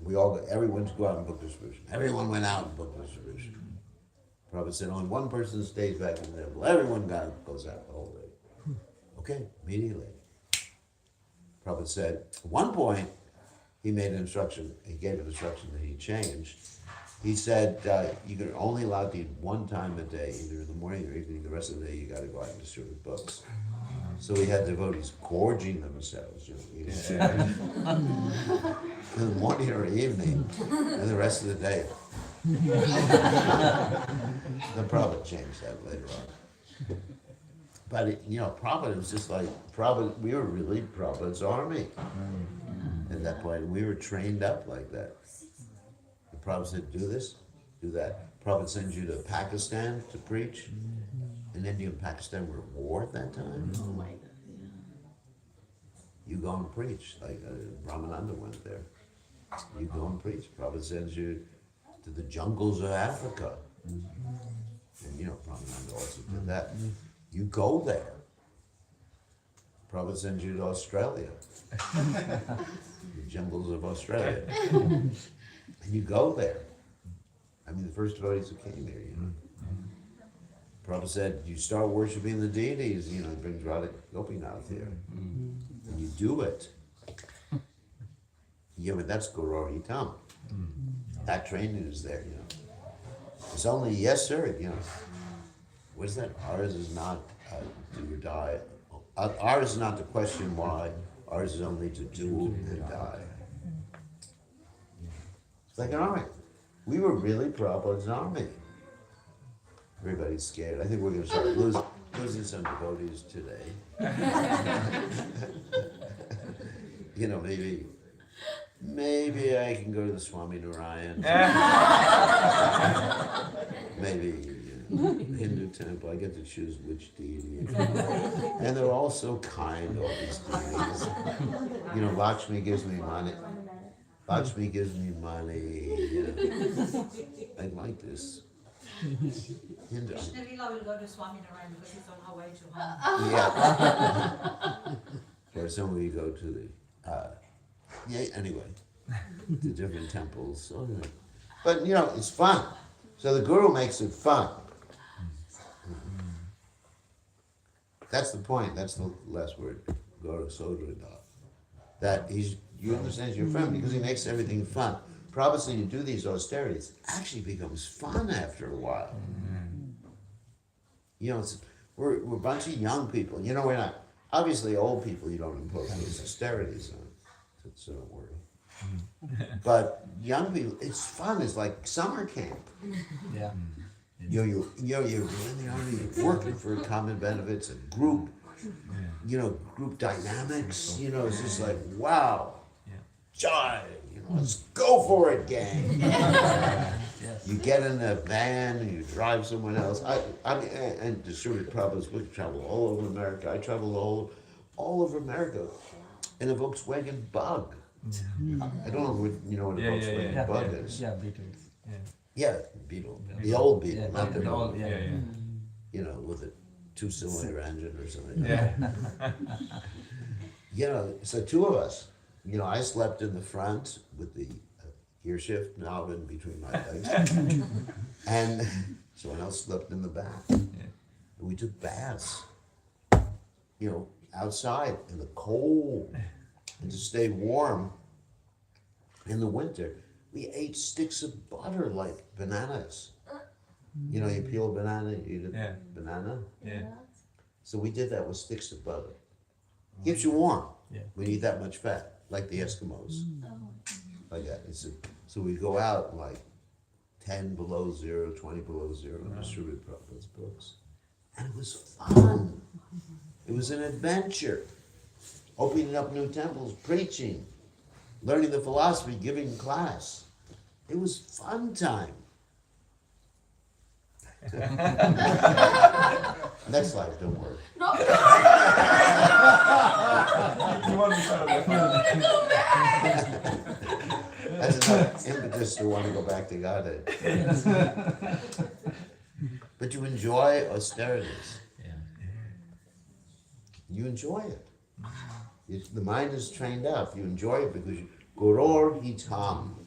Everyone's go out and book distribution. Everyone went out and book distribution. Prabhupada said, only one person stays back in the temple. Everyone goes out the whole day. Okay, immediately. Prabhupada said, at one point, he gave an instruction that he changed. He said, you're only allowed to eat one time a day, either in the morning or evening. The rest of the day, you got to go out and distribute books. So we had devotees gorging themselves, you know, eating in the morning or evening, and the rest of the day. The Prabhupada changed that later on. But, you know, Prabhupada was just like, we were really Prabhupada's army at that point. We were trained up like that. The Prabhupada said, do this, do that. Prabhupada sends you to Pakistan to preach. And India and Pakistan were at war at that time. Oh my God. You go and preach, like Ramananda went there. You go and preach. Prabhupada sends you to the jungles of Africa. And you know, Ramananda also did that. You go there. Prabhupada sends you to Australia. The jungles of Australia. And you go there. I mean, the first devotees who came here, you know. Prabhupada said, you start worshiping the deities, you know, he brings Radha Gopinath here. And you do it. Yeah, but that's Guru Hitam. That training is there, you know. It's only, yes, sir, you know. What is that? Ours is not do or die. Ours is not to question why. Ours is only to do and die. It's like an army. We were really Prabhupada's army. Everybody's scared. I think we're going to start losing some devotees today. You know, maybe I can go to the Swami Narayan. Maybe Hindu temple. I get to choose which deity. And they're all so kind, all these deities. You know, Lakshmi gives me money. Lakshmi gives me money. You know. I like this. Hindu. Krishna Lila will go to Swami Narayan because he's on her way to home. Yeah. Or some of you go to the, anyway, to different temples. So, you know. But, you know, it's fun. So the Guru makes it fun. That's the point. That's the last word. Guru Sodrida. That you understand your friend because he makes everything fun. Probably you do these austerities, it actually becomes fun after a while. You know, we're a bunch of young people. You know, we're not, obviously old people you don't impose those austerities on, so don't worry. But young people, it's fun. It's like summer camp. Yeah. You're in the army, you're working for common benefits and group, you know, group dynamics. You know, it's just like, wow, joy. Let's go for it, gang. You get in a van and you drive someone else. I mean, and distributed Prabhupada's book, travel all over America. I traveled all over America in a Volkswagen Bug. I don't know if you know what a Volkswagen Bug is. Yeah, Beatles. Yeah, Beetle. The old Beetle, not the new old. one. Yeah. You know, with a 2-cylinder engine or something. Yeah. You know, so two of us. You know, I slept in the front with the gear shift knob in between my legs. And someone else slept in the back. And we took baths, you know, outside in the cold. And to stay warm in the winter, we ate sticks of butter like bananas. You know, you peel a banana, you eat a banana. Yeah. So we did that with sticks of butter. Keeps you warm Yeah. when you eat that much fat. Like the Eskimos, like that. So we go out like 10 below zero, 20 below zero, and distribute Prabhupada's books. And it was fun. It was an adventure. Opening up new temples, preaching, learning the philosophy, giving class. It was fun time. Next slide, don't worry. That's enough impetus to want to go back to Godhead. But you enjoy austerities. You enjoy it. The mind is trained up. You enjoy it because Guror Hitam.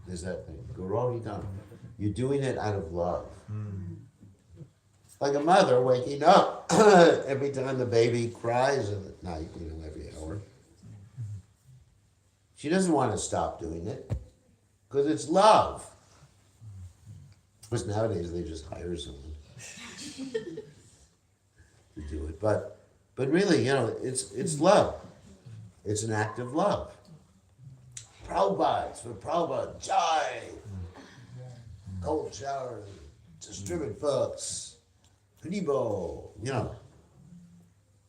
There's that thing. Guror Hitam. You're doing it out of love. Like a mother waking up every time the baby cries at night, you know, every hour. She doesn't want to stop doing it because it's love. Because nowadays they just hire someone to do it. But really, you know, it's love. It's an act of love. Prabhupada, it's for Prabhupada, Jai. Cold shower, distribute books. Haribo, you know.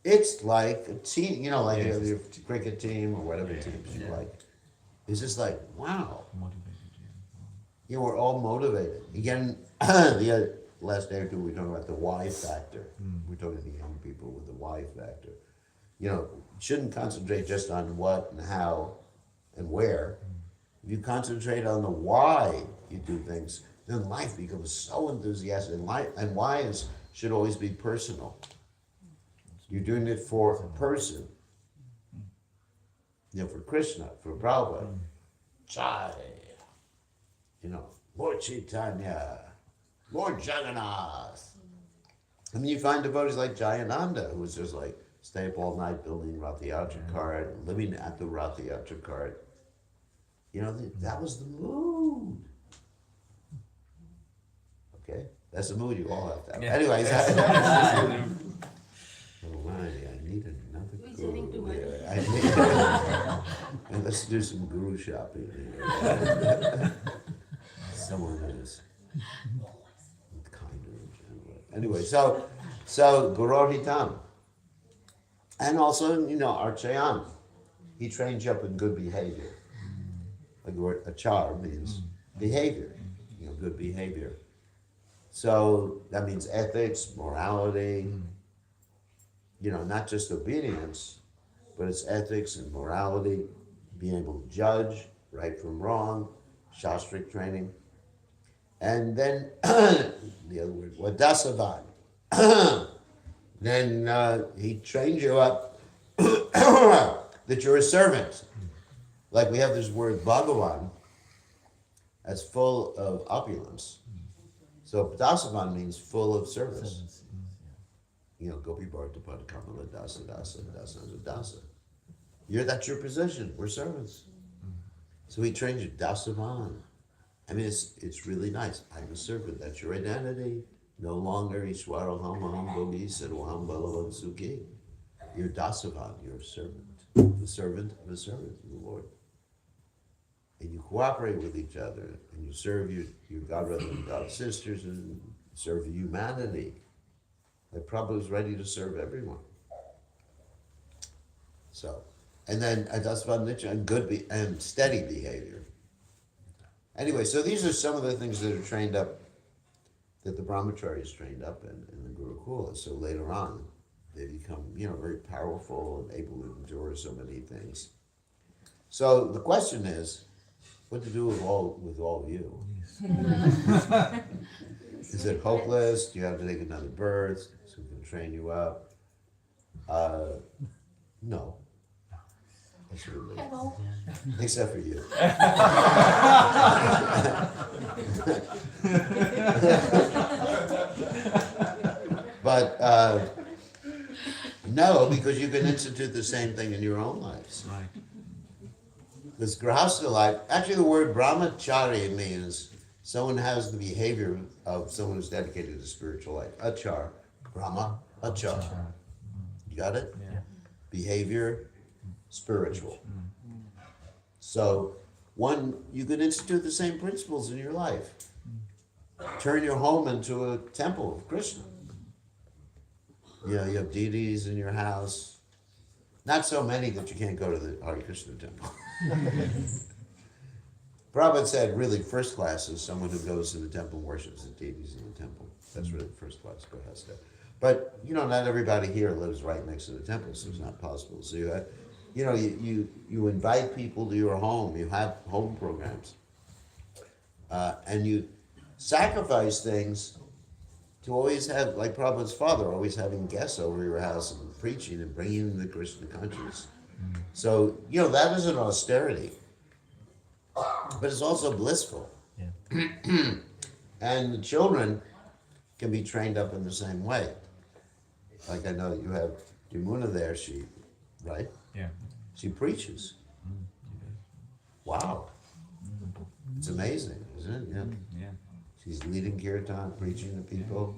It's like a team, you know, like your cricket team or whatever teams you like. It's just like, wow. You know, we're all motivated. Again, the last day or two we were talking about the why factor. We're talking to the young people with the why factor. You know, you shouldn't concentrate just on what and how and where. If you concentrate on the why you do things, then life becomes so enthusiastic. And why should always be personal. You're doing it for a person. You know, for Krishna, for Prabhupada. Chai. Lord Chaitanya, Lord Jagannath. I mean, you find devotees like Jayananda, who was just like, stay up all night building Rath Yatra cart, living at the Rath Yatra cart. That was the mood. Okay? That's the mood you all have to have. Yeah. Anyways, I need another Who's guru having too much? here. And let's do some guru shopping here. Someone is kinder and gentler. Anyway, so Guru Hitam. And also, Archayan. He trains you up in good behavior. Like the word achar means behavior, good behavior. So that means ethics, morality, not just obedience, but it's ethics and morality, being able to judge right from wrong, shastric training. And then the other word, Vadasavan. Then he trains you up that you're a servant. Like we have this word Bhagavan that's full of opulence. So Dasavan means full of service. Gopi Bharta Pada Kamala Dasa Dasa Dasa Dasa. That's your position. We're servants. So he trains you Dasavan. I mean, it's really nice. I'm a servant. That's your identity. No longer Ishwaroham Aham Bogi Saruham Balavan Sukhi. You're Dasavan. You're a servant. The servant of the the Lord. And you cooperate with each other, and you serve your God brothers and God sisters, and serve humanity. Like Prabhupada was ready to serve everyone. So, and then Adasvan Nicha and and steady behavior. Anyway, so these are some of the things that are trained up, that the brahmachari is trained up in the Gurukula. So later on, they become, very powerful and able to endure so many things. So the question is, what to do with all of you? Is it hopeless? Do you have to take another birth so we can train you up? No. Absolutely. Hello. Except for you. But no, because you can institute the same thing in your own lives. Right. This grahastha life, actually the word brahmachari means someone has the behavior of someone who's dedicated to spiritual life. Achar, brahma, achar. You got it? Yeah. Behavior, spiritual. So you can institute the same principles in your life. Turn your home into a temple of Krishna. You have deities in your house. Not so many that you can't go to the Hare Krishna temple. Prabhupada said, really, first class is someone who goes to the temple and worships the deities in the temple. That's really first class grahastha. But, not everybody here lives right next to the temple, so it's not possible. So you invite people to your home. You have home programs. And you sacrifice things to always have, like Prabhupada's father, always having guests over your house and preaching and bringing in the Krishna consciousness. So, that is an austerity, but it's also blissful. Yeah. And the children can be trained up in the same way. Like I know you have Yamuna there, right? Yeah. She preaches. Wow. It's amazing, isn't it? Yeah. Yeah. She's leading kirtan, preaching to people.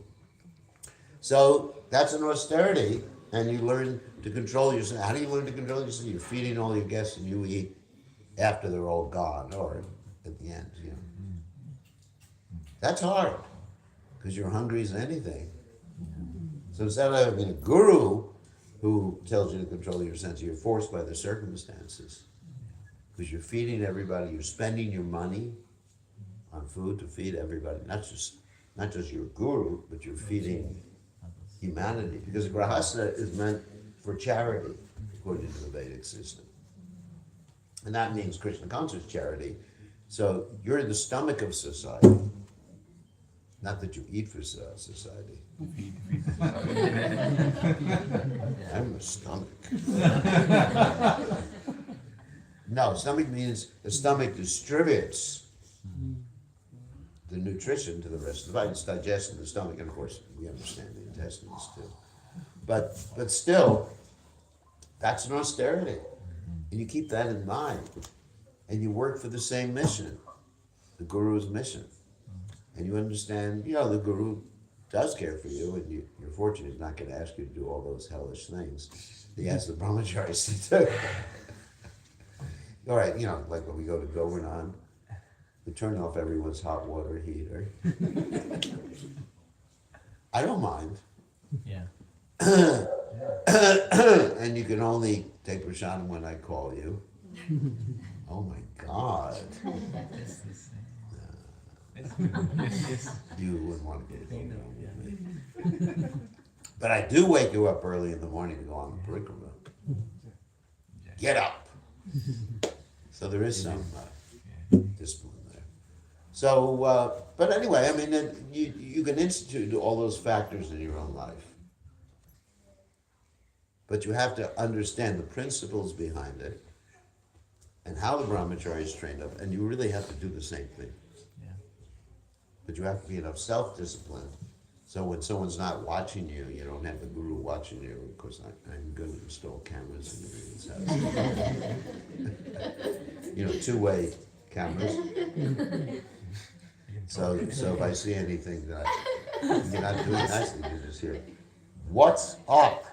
So that's an austerity, and you learn to control yourself. How do you learn to control yourself? You're feeding all your guests, and you eat after they're all gone, or at the end. That's hard, because you're hungry as anything. So instead of having a guru who tells you to control your senses, you're forced by the circumstances, because you're feeding everybody. You're spending your money on food to feed everybody, not just your guru, but you're feeding humanity, because grahastha is meant for charity, according to the Vedic system. And that means Krishna conscious charity. So you're in the stomach of society. Not that you eat for society. I'm the stomach. No, stomach means the stomach distributes the nutrition to the rest of the body. It's digested in the stomach, and of course, we understand the intestines too. But still, that's an austerity. And you keep that in mind. And you work for the same mission, the Guru's mission. And you understand, the Guru does care for you, and you're fortunate he's not going to ask you to do all those hellish things he asks the brahmacharis to do. All right, like when we go to Govardhan, we turn off everyone's hot water heater. I don't mind. Yeah. And you can only take prasadam when I call you. Oh my God. Yes, yes. It's good. Yes. You wouldn't want to go to Govardhan with me. But I do wake you up early in the morning to go on the parikrama. Get up. So there is some discipline there. So, but anyway, I mean, you can institute all those factors in your own life. But you have to understand the principles behind it and how the brahmachari is trained up, and you really have to do the same thing. Yeah. But you have to be enough self-discipline, so when someone's not watching you, you don't have the guru watching you. Of course, I'm going to install cameras in everyone's house. Two-way cameras. So if I see anything that you're not doing nicely, you just hear, "What's up?"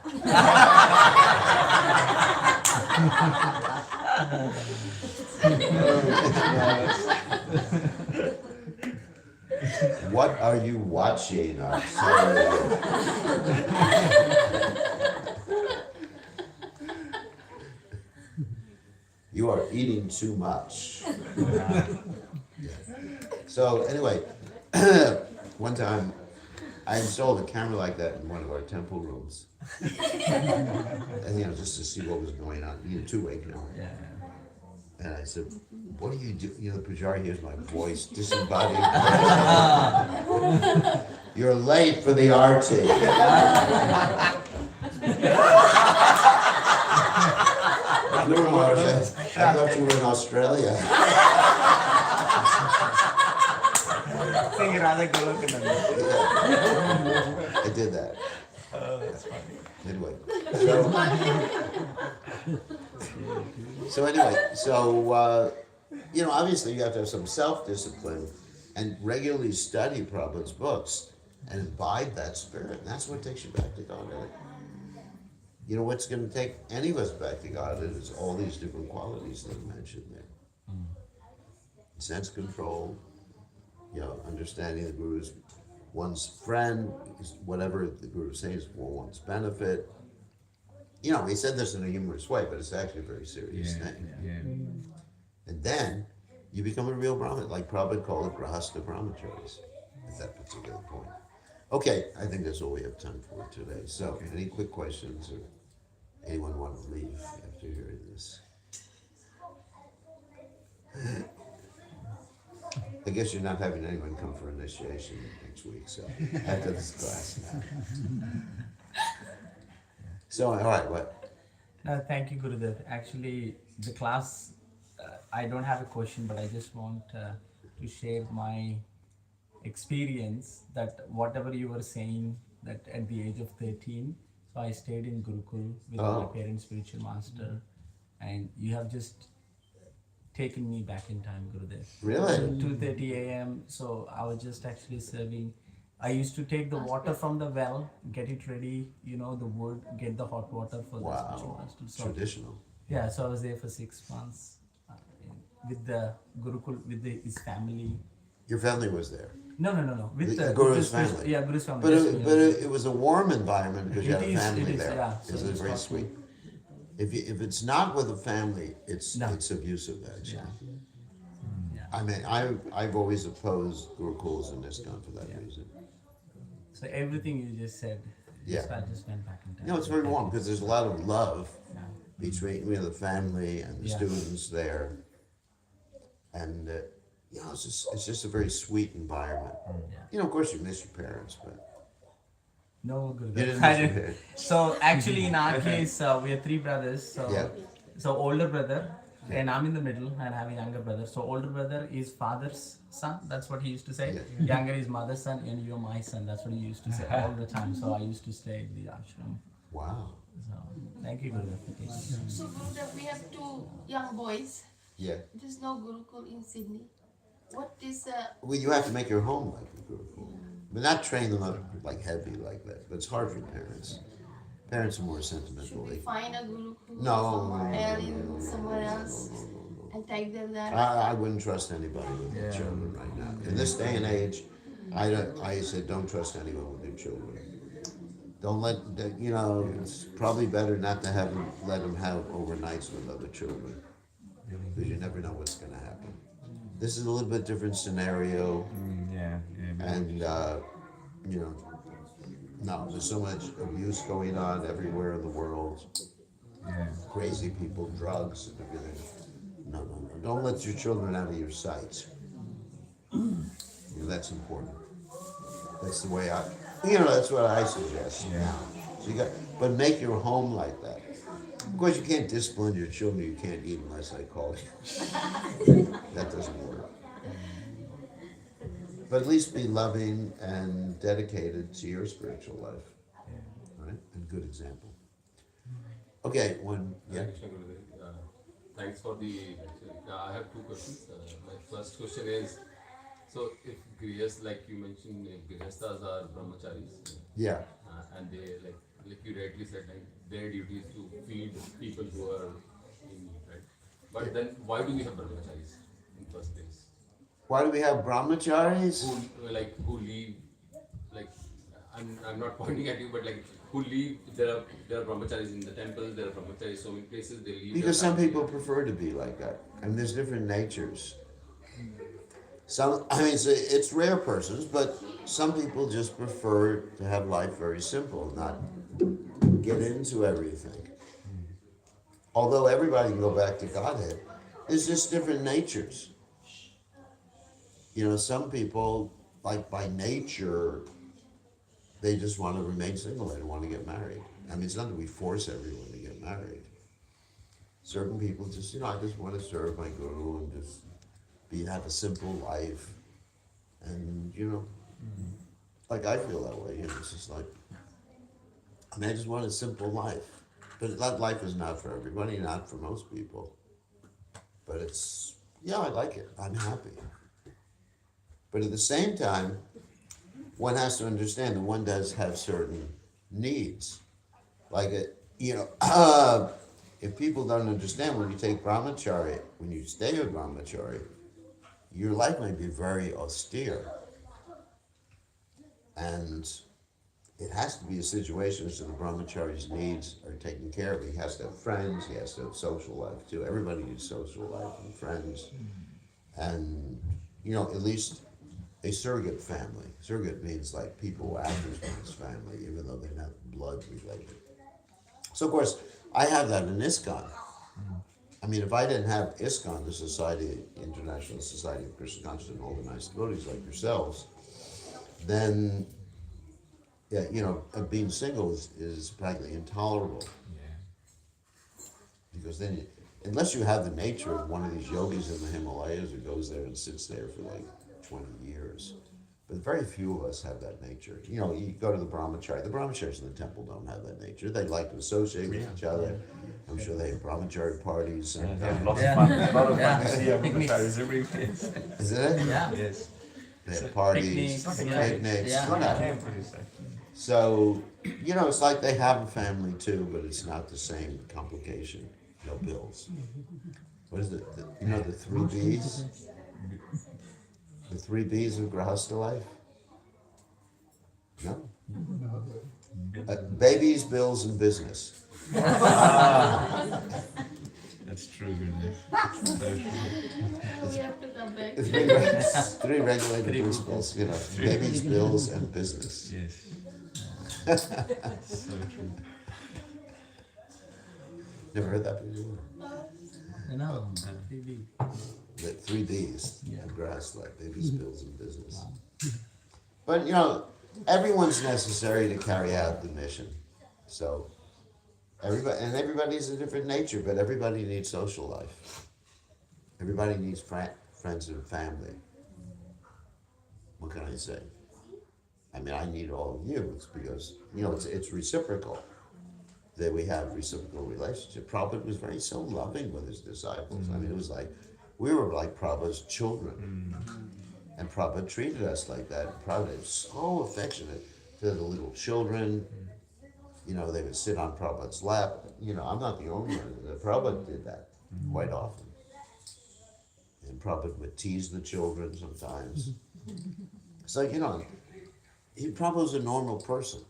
What are you watching? I'm sorry. You are eating too much. So anyway, one time I installed a camera like that in one of our temple rooms. And just to see what was going on, two-way camera. Yeah. And I said, "What do you do?" The pujari hears my voice, disembodied. "You're late for the arti." Guru Maharaj, I thought you were in Australia. I did that. Oh, that's funny. Anyway, so obviously you have to have some self-discipline and regularly study Prabhupada's books and imbibe that spirit. And that's what takes you back to Godhead. What's going to take any of us back to Godhead is all these different qualities that are mentioned there. Sense control, understanding the Guru's one's friend, whatever the Guru says for one's benefit. He said this in a humorous way, but it's actually a very serious thing. Yeah. And then you become a real Brahmin, like Prabhupada called it Grahastha Brahmacharis at that particular point. Okay, I think that's all we have time for today. So, any quick questions, or anyone want to leave after hearing this? I guess you're not having anyone come for initiation next week, so after this class. So, all right, what? No, thank you, Gurudev. Actually, the class, I don't have a question, but I just want to share my experience that whatever you were saying, that at the age of 13, so I stayed in Gurukul with my parents' spiritual master, and you have just taken me back in time, Gurudev. Really? So 2:30 a.m. So I was just actually serving. I used to take the water from the well, get it ready, the wood, get the hot water for the spiritual master. So, Traditional. yeah, so I was there for 6 months with the Gurukul, with his family. Your family was there. No. With The Guru's family. Yeah, Guru's family. But Yes, it was a warm environment because you It had a is, family it is, there. yeah. It So was it's very not- sweet. If it's not with a family, it's No. abusive actually. Yeah. I mean, I've always opposed Gurukuls in ISKCON for that reason. So everything you just said, Yeah. I just went back in time. It's very warm because there's a lot of love between the family and the Yeah. students there, and it's just a very sweet environment. Yeah. Of course you miss your parents, but No, you Gurudev. didn't I miss your didn't. parents. So actually, in our case, we are 3 brothers. So, Yeah. so older brother, And I'm in the middle and I have a younger brother. So older brother is father's son. That's what he used to say. Yeah. Younger is mother's son, and you're my son. That's what he used to say all the time. So I used to stay in the ashram. Wow. So thank you, Gurudev, for taking me. So Gurudev, we have two young boys. Yeah. There's no Gurukul in Sydney. What is Well, you have to make your home like a Gurukul. But not train them up like heavy like that. But it's hard for parents. Parents are more sentimental. should we They- find a Gurukul No, somewhere else and take them there? I wouldn't trust anybody with their children right now. In this day and age, I said don't trust anyone with their children. Don't it's probably better not to let them have overnights with other children. Because you never know what's going to happen. This is a little bit different scenario. And, no, there's so much abuse going on everywhere in the world. Crazy people, drugs, and everything. No. Don't let your children out of your sight. That's important. That's the way that's what I suggest. So but make your home like that. Of course, you can't discipline your children. You can't eat unless I call you. That doesn't work. But at least be loving and dedicated to your spiritual life. Right? And good example. Okay, Krishna Gurudev, thanks for the lecture. I have two questions. My first question is, so if Grihas, like you mentioned, Grihastas are brahmacharis, Yeah. and they like you rightly said, like their duty is to feed people who are in need, right? But then why do we have brahmacharis in first place? Why do we have brahmacharis? Who leave, like I'm not pointing at you, but like who leave? There are brahmacharis in the temples. There are brahmacharis so many places. They leave. Because some people prefer to be like that. And there's different natures. It's rare persons, but some people just prefer to have life very simple, not get into everything. Although everybody can go back to Godhead, there's just different natures. Some people, like by nature, they just want to remain single. They don't want to get married. It's not that we force everyone to get married. Certain people just, I just want to serve my guru and just have a simple life. And, like I feel that way. It's just like, I just want a simple life. But that life is not for everybody, not for most people. But I like it. I'm happy. But at the same time, one has to understand that one does have certain needs. Like, if people don't understand, when you take brahmachari, when you stay with brahmachari, your life may be very austere. And it has to be a situation so the brahmachari's needs are taken care of. He has to have friends, he has to have social life too. Everybody needs social life and friends. And, at least a surrogate family. Surrogate means like people who act as one's family, even though they're not blood related. So of course, I have that in ISKCON. If I didn't have ISKCON, the International Society of Krishna Conscious and Organized Devotees like yourselves, then, being single is practically intolerable. Because then, unless you have the nature of one of these yogis in the Himalayas who goes there and sits there for like 20 years. But very few of us have that nature. You go to the brahmacharis. The brahmacharis in the temple don't have that nature. They like to associate with each other. I'm sure they have brahmachari parties. And, Lots of fun. A lot of fun to see brahmacharis every place. is it? Yeah. Yes. They have parties, picnics. Yeah. So, it's like they have a family too, but it's not the same complication. No bills. What is it? The 3 B's? The 3 B's of Grahastha life? No? Babies, bills, and business. That's true, goodness. So true. We have to come back. Three regulated principles, babies, bills, and business. Yes. So true. Never heard that before. No. The 3 B's of Grahastha life, babies, bills, and business. But, everyone's necessary to carry out the mission. So, everybody's a different nature, but everybody needs social life. Everybody needs friends and family. What can I say? I mean, I need all of you. It's because, it's reciprocal that we have reciprocal relationship. Prabhupada was very so loving with his disciples. I mean, it was like, we were like Prabhupada's children. And Prabhupada treated us like that. Prabhupada was so affectionate to the little children. They would sit on Prabhupada's lap. I'm not the only one. Prabhupada did that quite often. And Prabhupada would tease the children sometimes. It's like, Prabhupada's a normal person.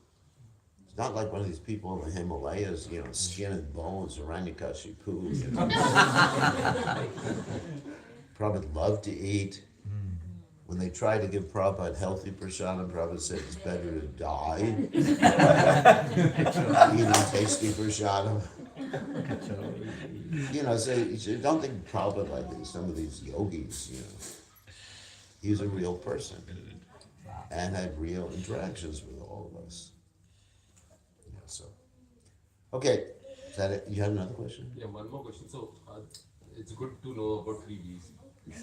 It's not like one of these people in the Himalayas, skin and bones, Hiranyakashipu. Prabhupada loved to eat. When they tried to give Prabhupada healthy prasadam, Prabhupada said it's better to die eating tasty prasadam. So you don't think Prabhupada like some of these yogis, He was a real person and had real interactions with all of us. Okay, is that it? You had another question? Yeah, one more question. So it's good to know about 3 Bs.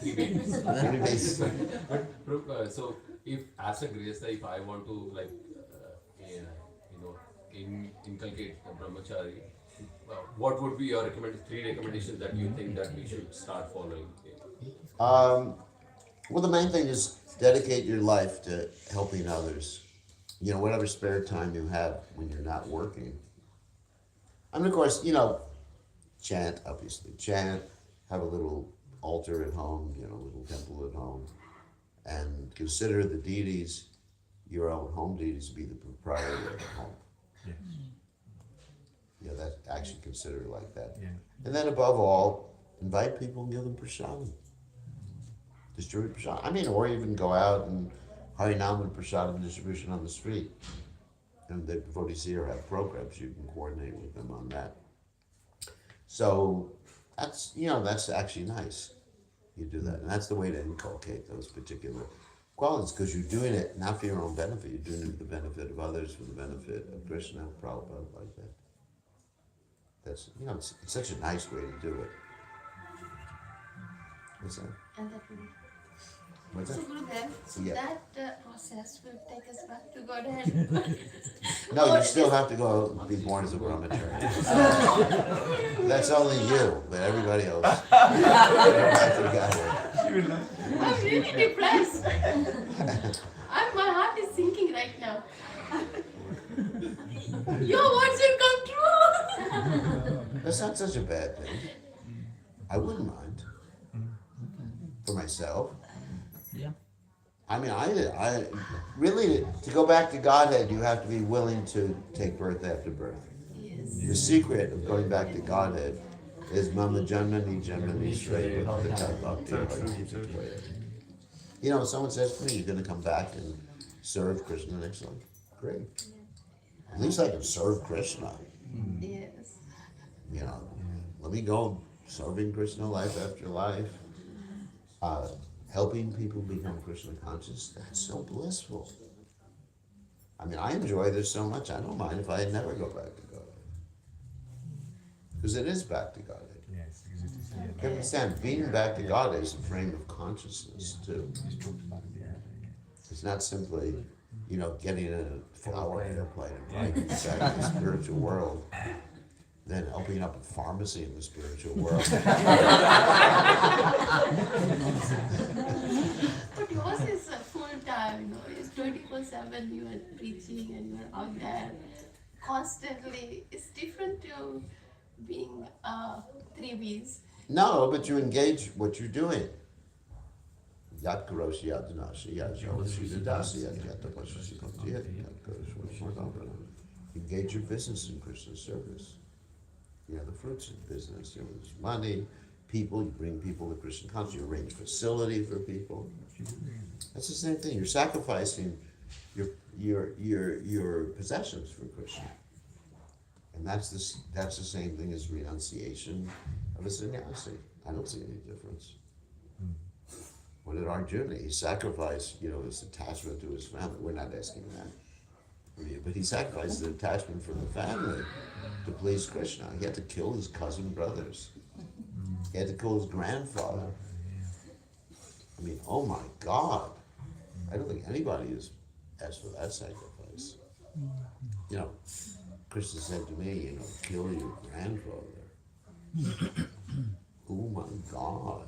3 babies. 3 babies. But so if as a Grihastha, if I want to inculcate a brahmachari, what would be your 3 recommendations that you think that we should start following? Well, the main thing is dedicate your life to helping others. Whatever spare time you have when you're not working. And of course, chant, obviously. Chant, have a little altar at home, a little temple at home. And consider the deities, your own home deities, to be the proprietor of the home. Yes. That's actually considered like that. Yeah. And then above all, invite people and give them prasadam. Distribute prasadam. Or even go out and Harinam and prasadam distribution on the street. And the devotees here have programs, you can coordinate with them on that. So that's actually nice. You do that. And that's the way to inculcate those particular qualities, because you're doing it not for your own benefit, you're doing it for the benefit of others, for the benefit of Krishna, Prabhupada, like that. That's, it's such a nice way to do it. What's that? And that will be. What's So that? Gurudev, so Yeah. that process will take us back to Godhead. No, you still have to go be born as a brahmachari. That's only you, but everybody else. I forgot it. I'm really depressed. My heart is sinking right now. Your words will come true. That's not such a bad thing. I wouldn't mind. For myself. Yeah. I really, to go back to Godhead, you have to be willing to take birth after birth. Yes. The secret of going back to Godhead is Mama Janmani Janmani Shreya Bhakti Bhakti. Someone says to me, you're going to come back and serve Krishna next life. Great. At least I can serve Krishna. Yes. Let me go serving Krishna life after life. Helping people become Krishna conscious, that's so blissful. I enjoy this so much, I don't mind if I never go back to Godhead. Because it is back to Godhead. Yes, You can understand, being back to Godhead is a frame of consciousness too. It's not simply, getting in a flower airplane and flying back to the spiritual world, then opening up a pharmacy in the spiritual world. But yours is full time, it's 24/7, you are preaching and you are out there constantly. It's different to being 3 Bs. No, but you engage what you're doing. Yat karoshi yat danashi yat jalashi dadasi yat yatapashashi konti yat karoshi. Engage your business in Krishna's service. The fruits of business. There's money, people. You bring people to Krishna consciousness. You arrange facility for people. That's the same thing. You're sacrificing your possessions for Krishna, and that's the same thing as renunciation of a sannyasi. I don't see any difference. What did Arjuna? He sacrificed, his attachment to his family. We're not asking that. But he sacrificed the attachment for the family to please Krishna. He had to kill his cousin brothers. He had to kill his grandfather. I mean, oh my God. I don't think anybody has asked for that sacrifice. You know, Krishna said to me, you know, kill your grandfather. Oh my God.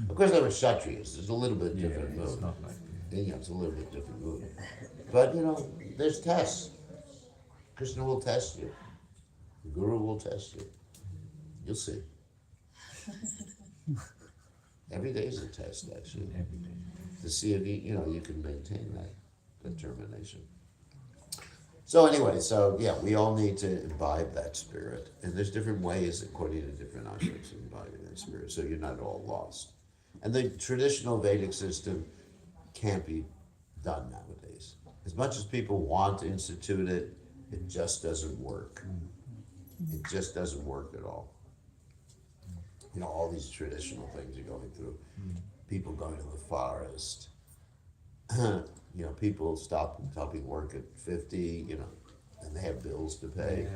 Of course, they were Kshatriyas. There's a little bit different mood. It's not like You know, it's a little bit different mood. But, you know, there's tests. Krishna will test you. The Guru will test you. You'll see. Every day is a test, actually. every day. To see if you know, you can maintain that determination. So anyway, yeah, we all need to imbibe that spirit. And there's different ways, according to different ashrams, of imbibing that spirit, so you're not all lost. And the traditional Vedic system can't be done nowadays. As much as people want to institute it, it just doesn't work. It just doesn't work at all. You know, all these traditional things you're going through. People going to the forest. You know, people stopping work at 50, you know, and they have bills to pay.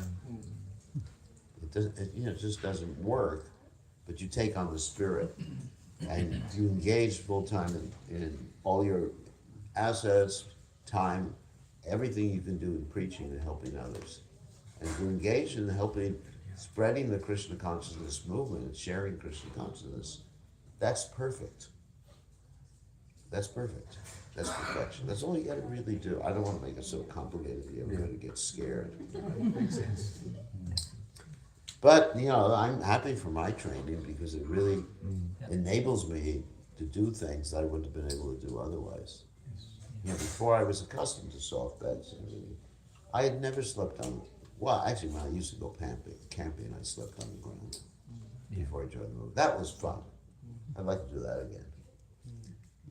It doesn't, you know, it just doesn't work. But you take on the spirit, and you engage full time in all your assets, time, everything you can do in preaching and helping others. And to engage in helping, spreading the Krishna consciousness movement and sharing Krishna consciousness, that's perfect. That's perfect. That's perfection. That's all you gotta really do. I don't want to make it so complicated that everybody gets scared. Makes sense. But, you know, I'm happy for my training because it really enables me to do things that I wouldn't have been able to do otherwise. You know, before I was accustomed to soft beds and everything, I had never slept on, well, actually, when I used to go camping, I slept on the ground before I joined the movement. That was fun. I'd like to do that again.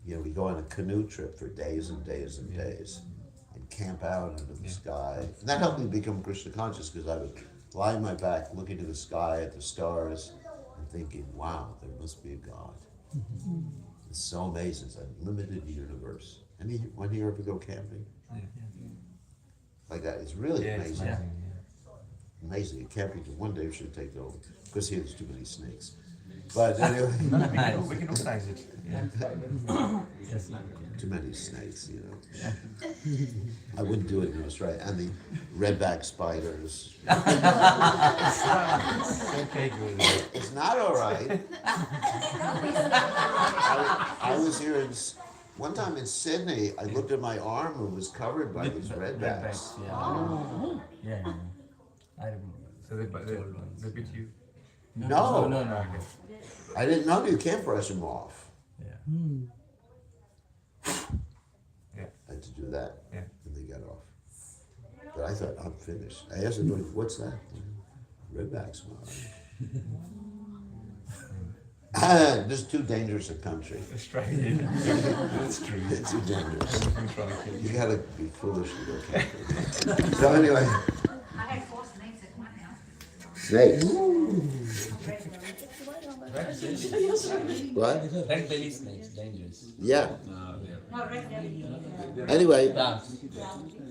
You know, we go on a canoe trip for days and days and days and camp out under the sky. And that helped me become Krishna conscious because I would lie on my back, looking to the sky at the stars and thinking, wow, there must be a God. It's so amazing. It's an unlimited universe. When do you ever go camping? Like that, it's really amazing. Amazing. You can't be, one day we should take it over. Because here there's too many snakes. But anyway. We can organize it. Too many snakes, you know. I wouldn't do it in Australia. And the redback spiders. Okay, good. It's not all right. I was here one time in Sydney. I looked at my arm and was covered by these redbacks. Yeah. I remember. So they bit you? No. No. I didn't know you can't brush them off. Yeah. I had to do that. Yeah. And they got off. But I thought, I'm finished. I asked them, what's that? Redbacks. This is too dangerous a country. Australia. That's true. It's too dangerous. Everything trying to kill You you. gotta be foolish to go camping. So anyway, I had 4 snakes at one house. snakes. What? Red belly snakes, dangerous. Yeah. No, red belly. Anyway, Yeah.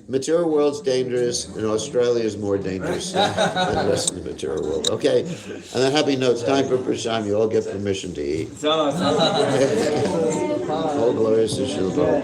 material world's dangerous, and Australia is more dangerous than the rest of the material world. Okay. On that happy note, it's time for Prasham. You all get permission to eat. All glories to Srila Prabhupada.